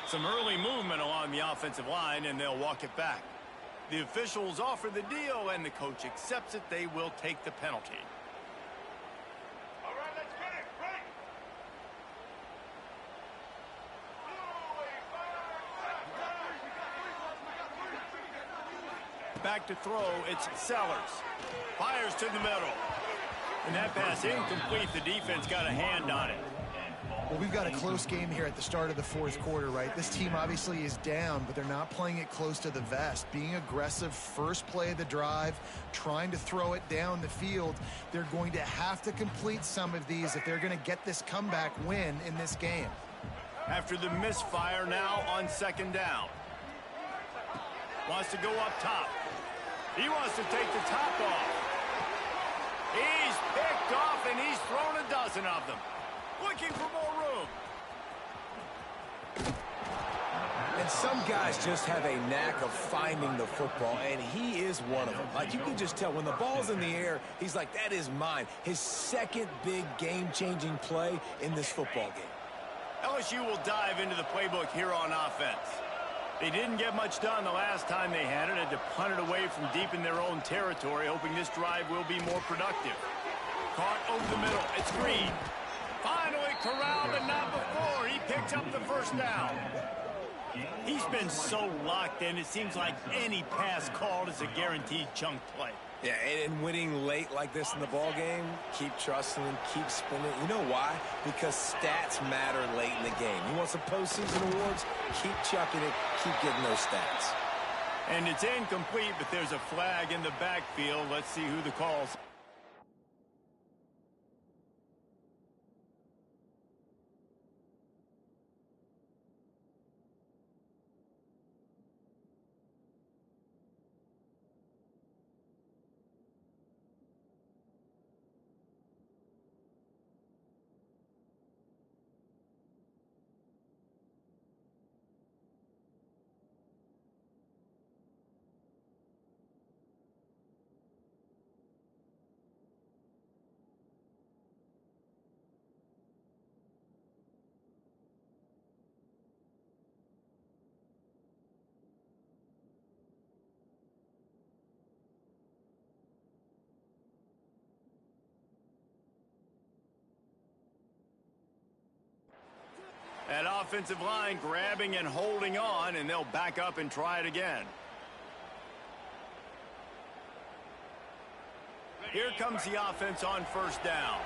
[SPEAKER 1] Some early movement along the offensive line, and they'll walk it back. The officials offer the deal, and the coach accepts it. They will take the penalty.
[SPEAKER 6] All right, let's get it. Ready.
[SPEAKER 1] Back to throw, it's Sellers. Fires to the middle. And that pass incomplete. The defense got a hand on it.
[SPEAKER 2] Well, we've got a close game here at the start of the 4th quarter, right? This team obviously is down, but they're not playing it close to the vest. Being aggressive, first play of the drive, trying to throw it down the field. They're going to have to complete some of these if they're going to get this comeback win in this game.
[SPEAKER 1] After the misfire now on 2nd down. Wants to go up top. He wants to take the top off. He's picked off, and he's thrown a dozen of them. Looking for more room.
[SPEAKER 3] And some guys just have a knack of finding the football, and he is one of them. Like, you can just tell when the ball's in the air, he's like, that is mine. His second big game-changing play in this football game.
[SPEAKER 1] LSU will dive into the playbook here on offense. They didn't get much done the last time they had it. Had to punt it away from deep in their own territory, hoping this drive will be more productive. Caught over the middle. It's Green. Finally corralled, but not before. He picks up the 1st down. He's been so locked in, it seems like any pass called is a guaranteed chunk play.
[SPEAKER 3] Yeah, and winning late like this in the ball game, keep trusting him, keep spinning. You know why? Because stats matter late in the game. You want some postseason awards? Keep chucking it, keep getting those stats.
[SPEAKER 1] And it's incomplete, but there's a flag in the backfield. Let's see who the call's. That offensive line grabbing and holding on, and they'll back up and try it again. Here comes the offense on first down.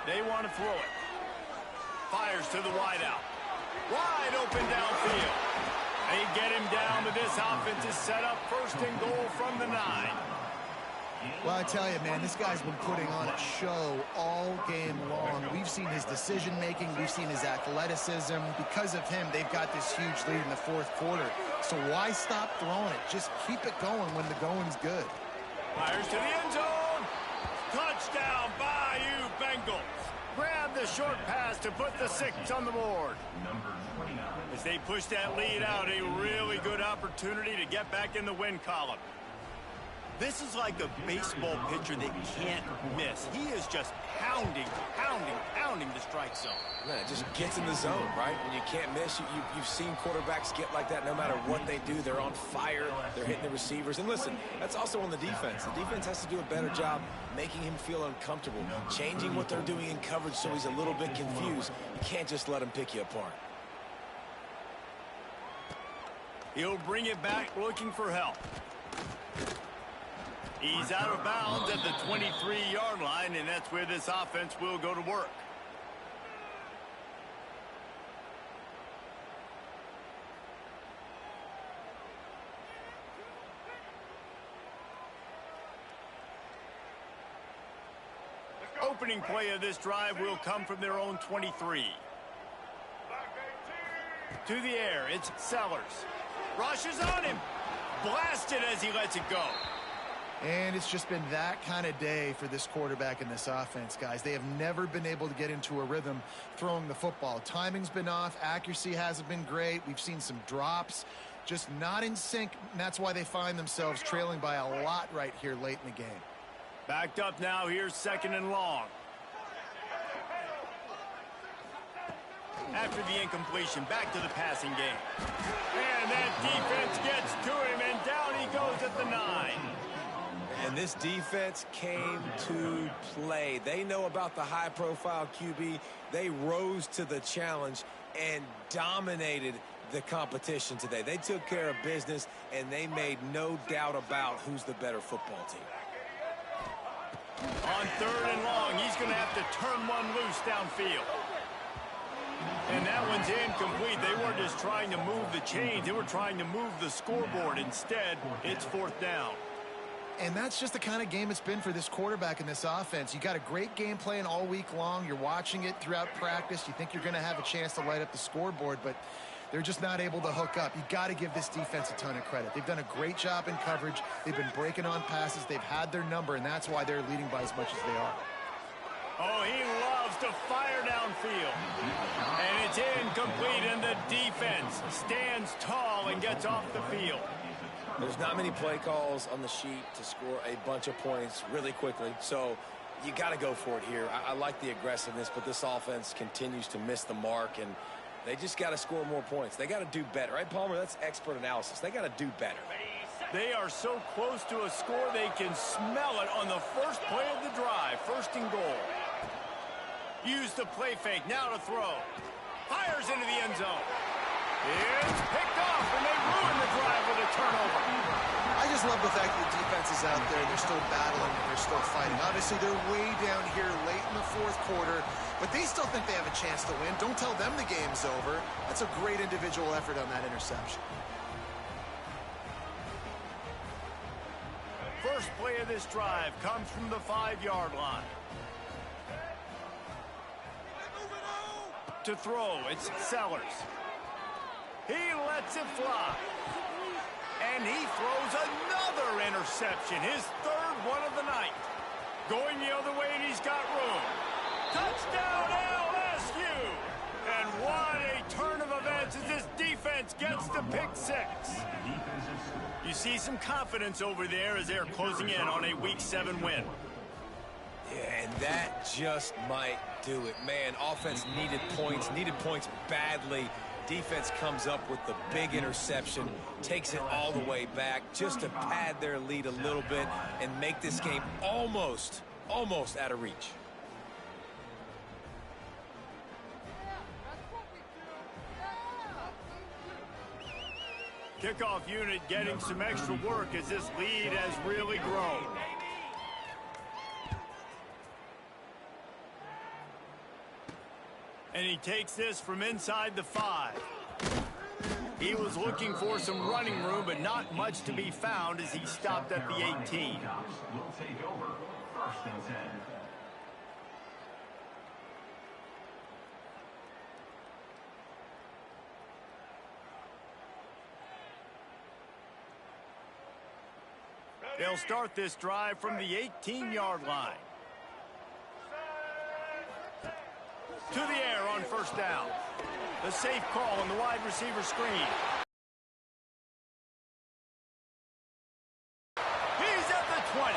[SPEAKER 1] They want to throw it. Fires to the wideout. Wide open downfield. They get him down, but this offense is set up first and goal from the 9.
[SPEAKER 2] Well, I tell you, man, this guy's been putting on a show all game long. We've seen his decision-making. We've seen his athleticism. Because of him, they've got this huge lead in the fourth quarter. So why stop throwing it? Just keep it going when the going's good.
[SPEAKER 1] Fires to the end zone. Touchdown, Bayou Bengals. Grab the short pass to put the 6 on the board. As they push that lead out, a really good opportunity to get back in the win column. This is like a baseball pitcher that can't miss. He is just pounding the strike zone.
[SPEAKER 3] Man, it just gets in the zone, right? When you can't miss, you've seen quarterbacks get like that no matter what they do. They're on fire. They're hitting the receivers. And listen, that's also on the defense. The defense has to do a better job making him feel uncomfortable, changing what they're doing in coverage so he's a little bit confused. You can't just let him pick you apart.
[SPEAKER 1] He'll bring it back looking for help. He's out of bounds at the 23-yard line, and that's where this offense will go to work. Opening play of this drive will come from their own 23. To the air, it's Sellers. Rushes on him. Blasted as he lets it go.
[SPEAKER 2] And it's just been that kind of day for this quarterback and this offense, guys. They have never been able to get into a rhythm throwing the football. Timing's been off. Accuracy hasn't been great. We've seen some drops. Just not in sync, and that's why they find themselves trailing by a lot right here late in the game.
[SPEAKER 1] Backed up now. Here's 2nd and long. After the incompletion, back to the passing game. And that defense gets to him, and down he goes at the 9.
[SPEAKER 3] And this defense came to play. They know about the high-profile QB. They rose to the challenge and dominated the competition today. They took care of business, and they made no doubt about who's the better football team.
[SPEAKER 1] On 3rd and long, he's going to have to turn one loose downfield. And that one's incomplete. They weren't just trying to move the chains. They were trying to move the scoreboard. Instead, it's 4th down.
[SPEAKER 2] And that's just the kind of game it's been for this quarterback and this offense. You got a great game plan all week long. You're watching it throughout practice. You think you're going to have a chance to light up the scoreboard, but they're just not able to hook up. You got to give this defense a ton of credit. They've done a great job in coverage. They've been breaking on passes. They've had their number, and that's why they're leading by as much as they are.
[SPEAKER 1] Oh, he loves to fire downfield. And it's incomplete, and the defense stands tall and gets off the field.
[SPEAKER 3] There's not many play calls on the sheet to score a bunch of points really quickly, so you got to go for it here. I like the aggressiveness, but this offense continues to miss the mark, and they just got to score more points. They got to do better, right, Palmer? That's expert analysis. They got to do better.
[SPEAKER 1] They are so close to a score, they can smell it on the first play of the drive. 1st and goal. Use the play fake. Now to throw. Fires into the end zone. It's picked off, and they ruin the drive with a turnover.
[SPEAKER 2] I just love the fact that the defense is out there. They're still battling and they're still fighting. Obviously, they're way down here late in the fourth quarter, but they still think they have a chance to win. Don't tell them the game's over. That's a great individual effort on that interception.
[SPEAKER 1] First play of this drive comes from the 5-yard line. To throw, it's Sellers. He lets it fly. And he throws another interception, his third one of the night. Going the other way, and he's got room. Touchdown, LSU! And what a turn of events as this defense gets the pick 6. You see some confidence over there as they're closing in on a Week 7 win.
[SPEAKER 3] Yeah, and that just might do it. Man, offense needed points badly. Defense comes up with the big interception, takes it all the way back just to pad their lead a little bit and make this game almost out of reach.
[SPEAKER 1] Kickoff unit getting some extra work as this lead has really grown. And he takes this from inside the 5. He was looking for some running room, but not much to be found as he stopped at the 18.
[SPEAKER 5] Will take over 1st and 10.
[SPEAKER 1] They'll start this drive from the 18-yard line. To the air on 1st down. The safe call on the wide receiver screen. He's at the 20.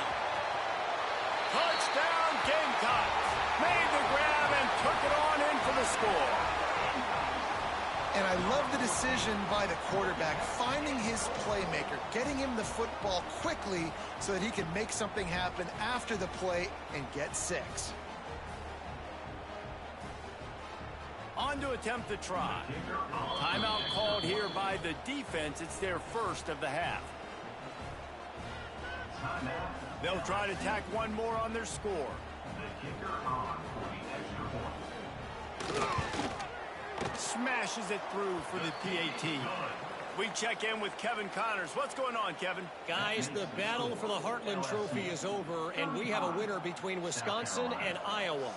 [SPEAKER 1] Touchdown Gamecocks. Made the grab and took it on in for the score.
[SPEAKER 2] And I love the decision by the quarterback, finding his playmaker, getting him the football quickly so that he can make something happen after the play and get 6.
[SPEAKER 1] On to attempt the try. Timeout called here by the defense. It's their first of the half. They'll try to tack one more on their score. Smashes it through for the PAT. We check in with Kevin Connors. What's going on, Kevin?
[SPEAKER 4] Guys, the battle for the Heartland Trophy is over, and we have a winner between Wisconsin and Iowa.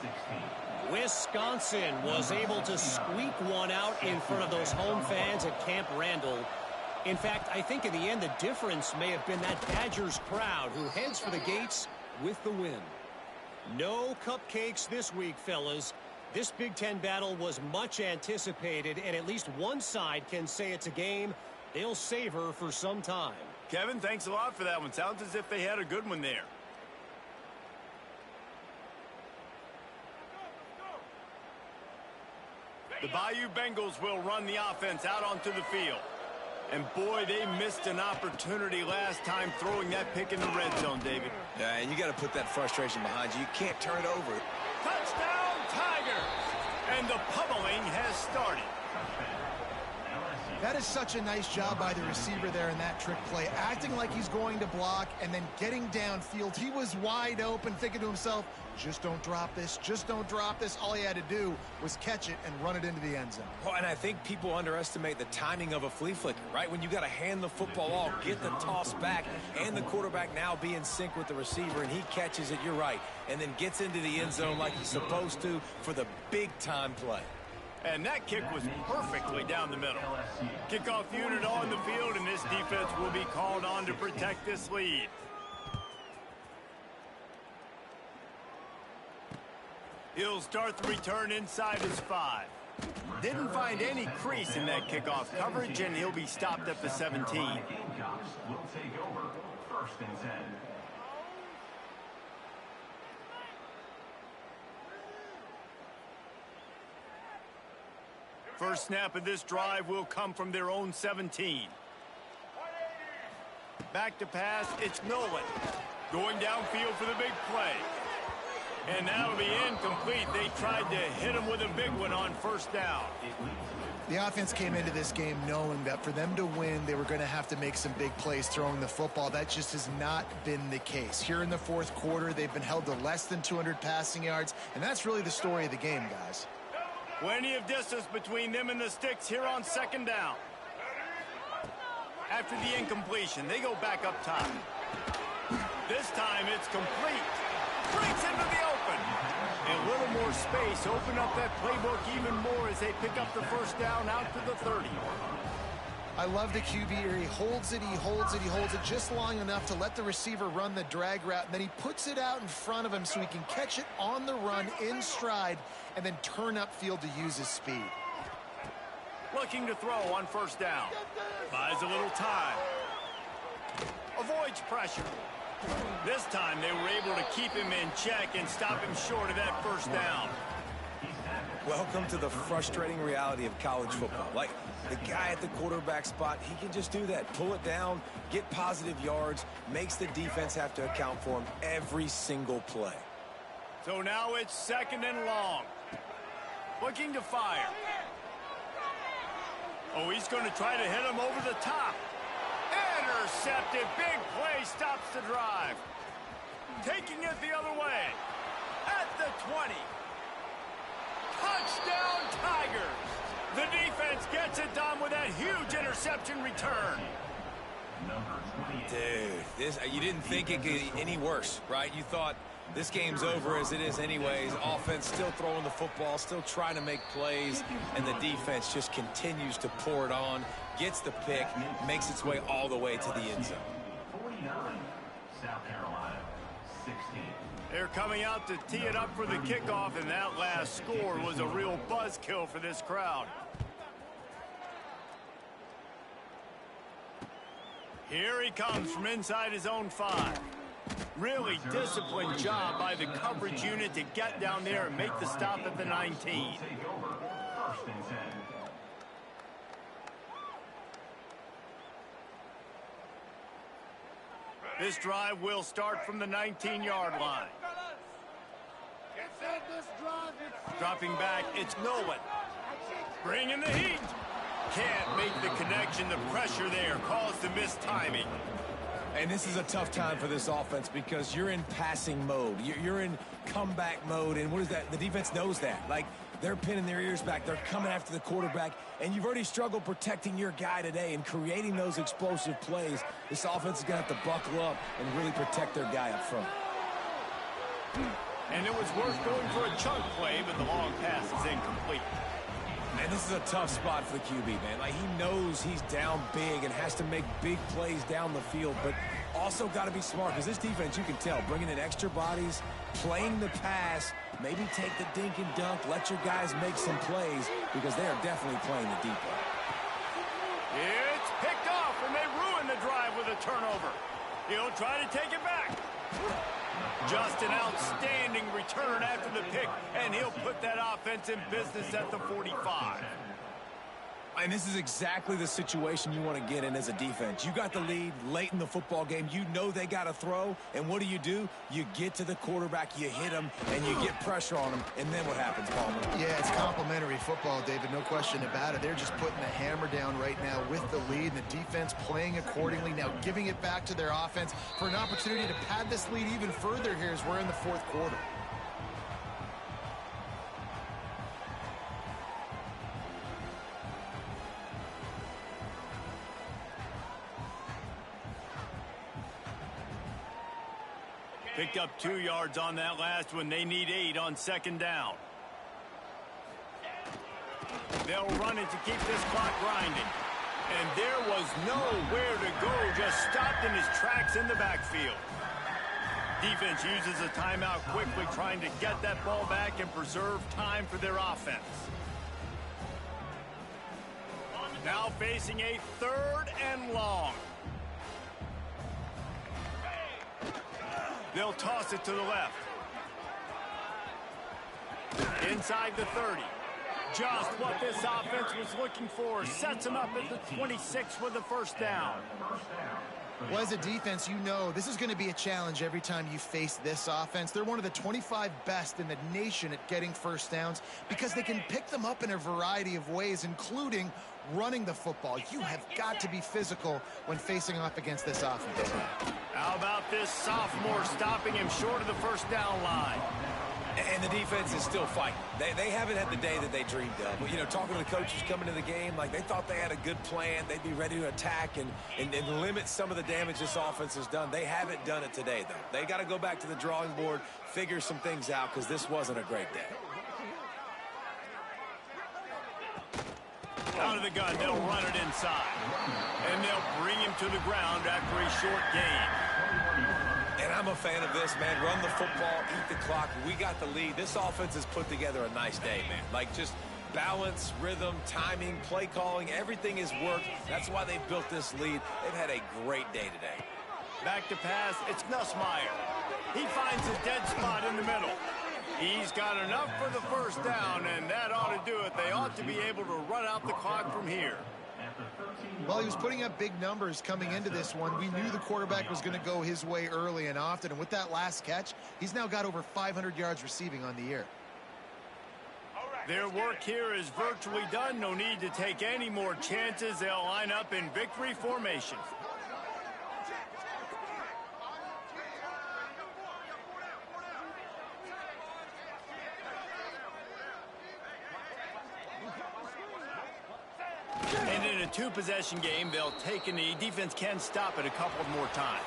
[SPEAKER 4] Wisconsin was able to squeak one out in front of those home fans at Camp Randall. In fact, I think in the end, the difference may have been that Badgers crowd who heads for the gates with the win. No cupcakes this week, fellas. This Big Ten battle was much anticipated, and at least one side can say it's a game they'll savor for some time.
[SPEAKER 1] Kevin, thanks a lot for that one. Sounds as if they had a good one there. The Bayou Bengals will run the offense out onto the field. And boy, they missed an opportunity last time throwing that pick in the red zone, David.
[SPEAKER 3] Yeah, and you got to put that frustration behind you. You can't turn it over.
[SPEAKER 1] Touchdown, Tigers! And the pummeling has started.
[SPEAKER 2] That is such a nice job by the receiver there in that trick play, acting like he's going to block and then getting downfield. He was wide open, thinking to himself, just don't drop this, just don't drop this. All he had to do was catch it and run it into the end zone.
[SPEAKER 3] Well, and I think people underestimate the timing of a flea flicker, right? When you got to hand the football off, get the toss back, and the quarterback now be in sync with the receiver, and he catches it, you're right, and then gets into the end zone like he's supposed to for the big-time play.
[SPEAKER 1] And that kick was perfectly down the middle. Kickoff unit on the field, and this defense will be called on to protect this lead. He'll start the return inside his 5. Didn't find any crease in that kickoff coverage, and he'll be stopped at the 17.
[SPEAKER 5] Gamecocks will take over 1st and 10.
[SPEAKER 1] First snap of this drive will come from their own 17. Back to pass, it's Nolan. Going downfield for the big play. And that'll be incomplete. They tried to hit him with a big one on first down.
[SPEAKER 2] The offense came into this game knowing that for them to win, they were going to have to make some big plays throwing the football. That just has not been the case. Here in the fourth quarter, they've been held to less than 200 passing yards, and that's really the story of the game, guys.
[SPEAKER 1] Plenty of distance between them and the sticks here on second down. After the incompletion, they go back up top. This time it's complete. Breaks into the open. And a little more space. Open up that playbook even more as they pick up the first down out to the 30.
[SPEAKER 2] I love the QB here. He holds it, he holds it, he holds it just long enough to let the receiver run the drag route, and then he puts it out in front of him so he can catch it on the run in stride and then turn upfield to use his speed.
[SPEAKER 1] Looking to throw on first down. Buys a little time. Avoids pressure. This time they were able to keep him in check and stop him short of that first down.
[SPEAKER 3] Welcome to the frustrating reality of college football. Like, the guy at the quarterback spot, he can just do that. Pull it down, get positive yards, makes the defense have to account for him every single play.
[SPEAKER 1] So now it's second and long. Looking to fire. Oh, he's going to try to hit him over the top. Intercepted. Big play stops the drive. Taking it the other way. At the 20. Touchdown, Tigers. The defense gets it done with that huge interception return.
[SPEAKER 3] Dude, you didn't think it could get any worse, right? You thought this game's over as it is anyways. Offense still throwing the football, still trying to make plays, and the defense just continues to pour it on, gets the pick, makes its way all the way to the end zone.
[SPEAKER 5] 49, South Carolina, 16.
[SPEAKER 1] They're coming out to tee it up for the kickoff, and that last score was a real buzzkill for this crowd. Here he comes from inside his own 5. Really disciplined job by the coverage unit to get down there and make the stop at the 19.
[SPEAKER 5] Take over, first and 10.
[SPEAKER 1] This drive will start from the 19-yard line. Dropping back, it's Nolan. Bringing the heat. Can't make the connection. The pressure there caused the missed timing.
[SPEAKER 3] And this is a tough time for this offense because you're in passing mode. You're in comeback mode, and what is that? The defense knows that. Like, they're pinning their ears back. They're coming after the quarterback, and you've already struggled protecting your guy today and creating those explosive plays. This offense is going to have to buckle up and really protect their guy up front.
[SPEAKER 1] And it was worth going for a chunk play, but the long pass is incomplete.
[SPEAKER 3] Man, this is a tough spot for the QB, man. Like, he knows he's down big and has to make big plays down the field, but also got to be smart because this defense, you can tell, bringing in extra bodies, playing the pass, maybe take the dink and dunk, let your guys make some plays because they are definitely playing the deep end.
[SPEAKER 1] It's picked off, and they ruin the drive with a turnover. He'll try to take it back. Just an outstanding return after the pick, and he'll put that offense in business at the 45.
[SPEAKER 3] And this is exactly the situation you want to get in as a defense. You got the lead late in the football game. You know they got to throw, and what do? You get to the quarterback, you hit him, and you get pressure on him, and then what happens, Palmer?
[SPEAKER 2] Yeah, it's complimentary football, David, no question about it. They're just putting the hammer down right now with the lead, and the defense playing accordingly, now giving it back to their offense for an opportunity to pad this lead even further here as we're in the fourth quarter.
[SPEAKER 1] Picked up 2 yards on that last one. They need 8 on second down. They'll run it to keep this clock grinding. And there was nowhere to go, just stopped in his tracks in the backfield. Defense uses a timeout quickly, trying to get that ball back and preserve time for their offense. Now facing a 3rd and long. They'll toss it to the left. Inside the 30. Just what this offense was looking for. Sets them up at the 26 with the first down.
[SPEAKER 2] Well, as a defense, you know this is going to be a challenge every time you face this offense. They're one of the 25 best in the nation at getting first downs because they can pick them up in a variety of ways, including running the football. You have got to be physical when facing off against this offense.
[SPEAKER 1] How about this sophomore stopping him short of the first down line?
[SPEAKER 3] And the defense is still fighting. They haven't had the day that they dreamed of. But, you know, talking to the coaches coming to the game, like they thought they had a good plan. They'd be ready to attack and limit some of the damage this offense has done. They haven't done it today, though. They got to go back to the drawing board, figure some things out, because this wasn't a great day.
[SPEAKER 1] Out of the gun, they'll run it inside. And they'll bring him to the ground after a short gain.
[SPEAKER 3] And I'm a fan of this, man. Run the football, eat the clock. We got the lead. This offense has put together a nice day, man. Like just balance, rhythm, timing, play calling, everything has worked. That's why they built this lead. They've had a great day today.
[SPEAKER 1] Back to pass, it's Nussmeier. He finds a dead spot in the middle. He's got enough for the first down, and that ought to do it. They ought to be able to run out the clock from here.
[SPEAKER 2] Well, he was putting up big numbers coming into this one. We knew the quarterback was going to go his way early and often, and with that last catch, he's now got over 500 yards receiving on the year.
[SPEAKER 1] Their work here is virtually done. No need to take any more chances. They'll line up in victory formation. And in a two-possession game, they'll take a knee. Defense can stop it a couple more times.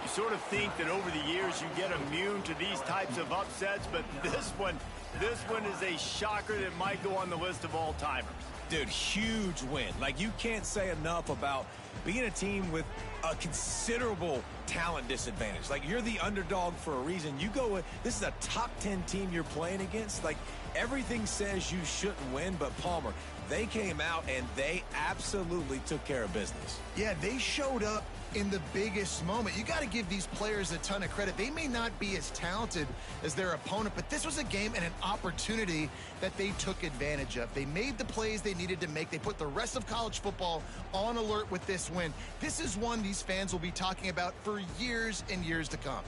[SPEAKER 1] You sort of think that over the years you get immune to these types of upsets, but this one is a shocker that might go on the list of all-timers.
[SPEAKER 3] Dude, huge win. Like, you can't say enough about being a team with a considerable talent disadvantage. Like, you're the underdog for a reason. You go with, this is a top 10 team you're playing against. Like, everything says you shouldn't win, but Palmer, they came out and they absolutely took care of business.
[SPEAKER 2] Yeah, they showed up in the biggest moment. You got to give these players a ton of credit. They may not be as talented as their opponent, but this was a game and an opportunity that they took advantage of. They made the plays they needed to make. They put the rest of college football on alert with this win. This is one these fans will be talking about for years and years to come.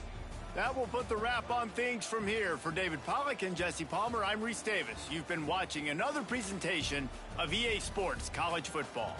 [SPEAKER 1] That will put the wrap on things from here. For David Pollack and Jesse Palmer, I'm Reese Davis. You've been watching another presentation of EA Sports College Football.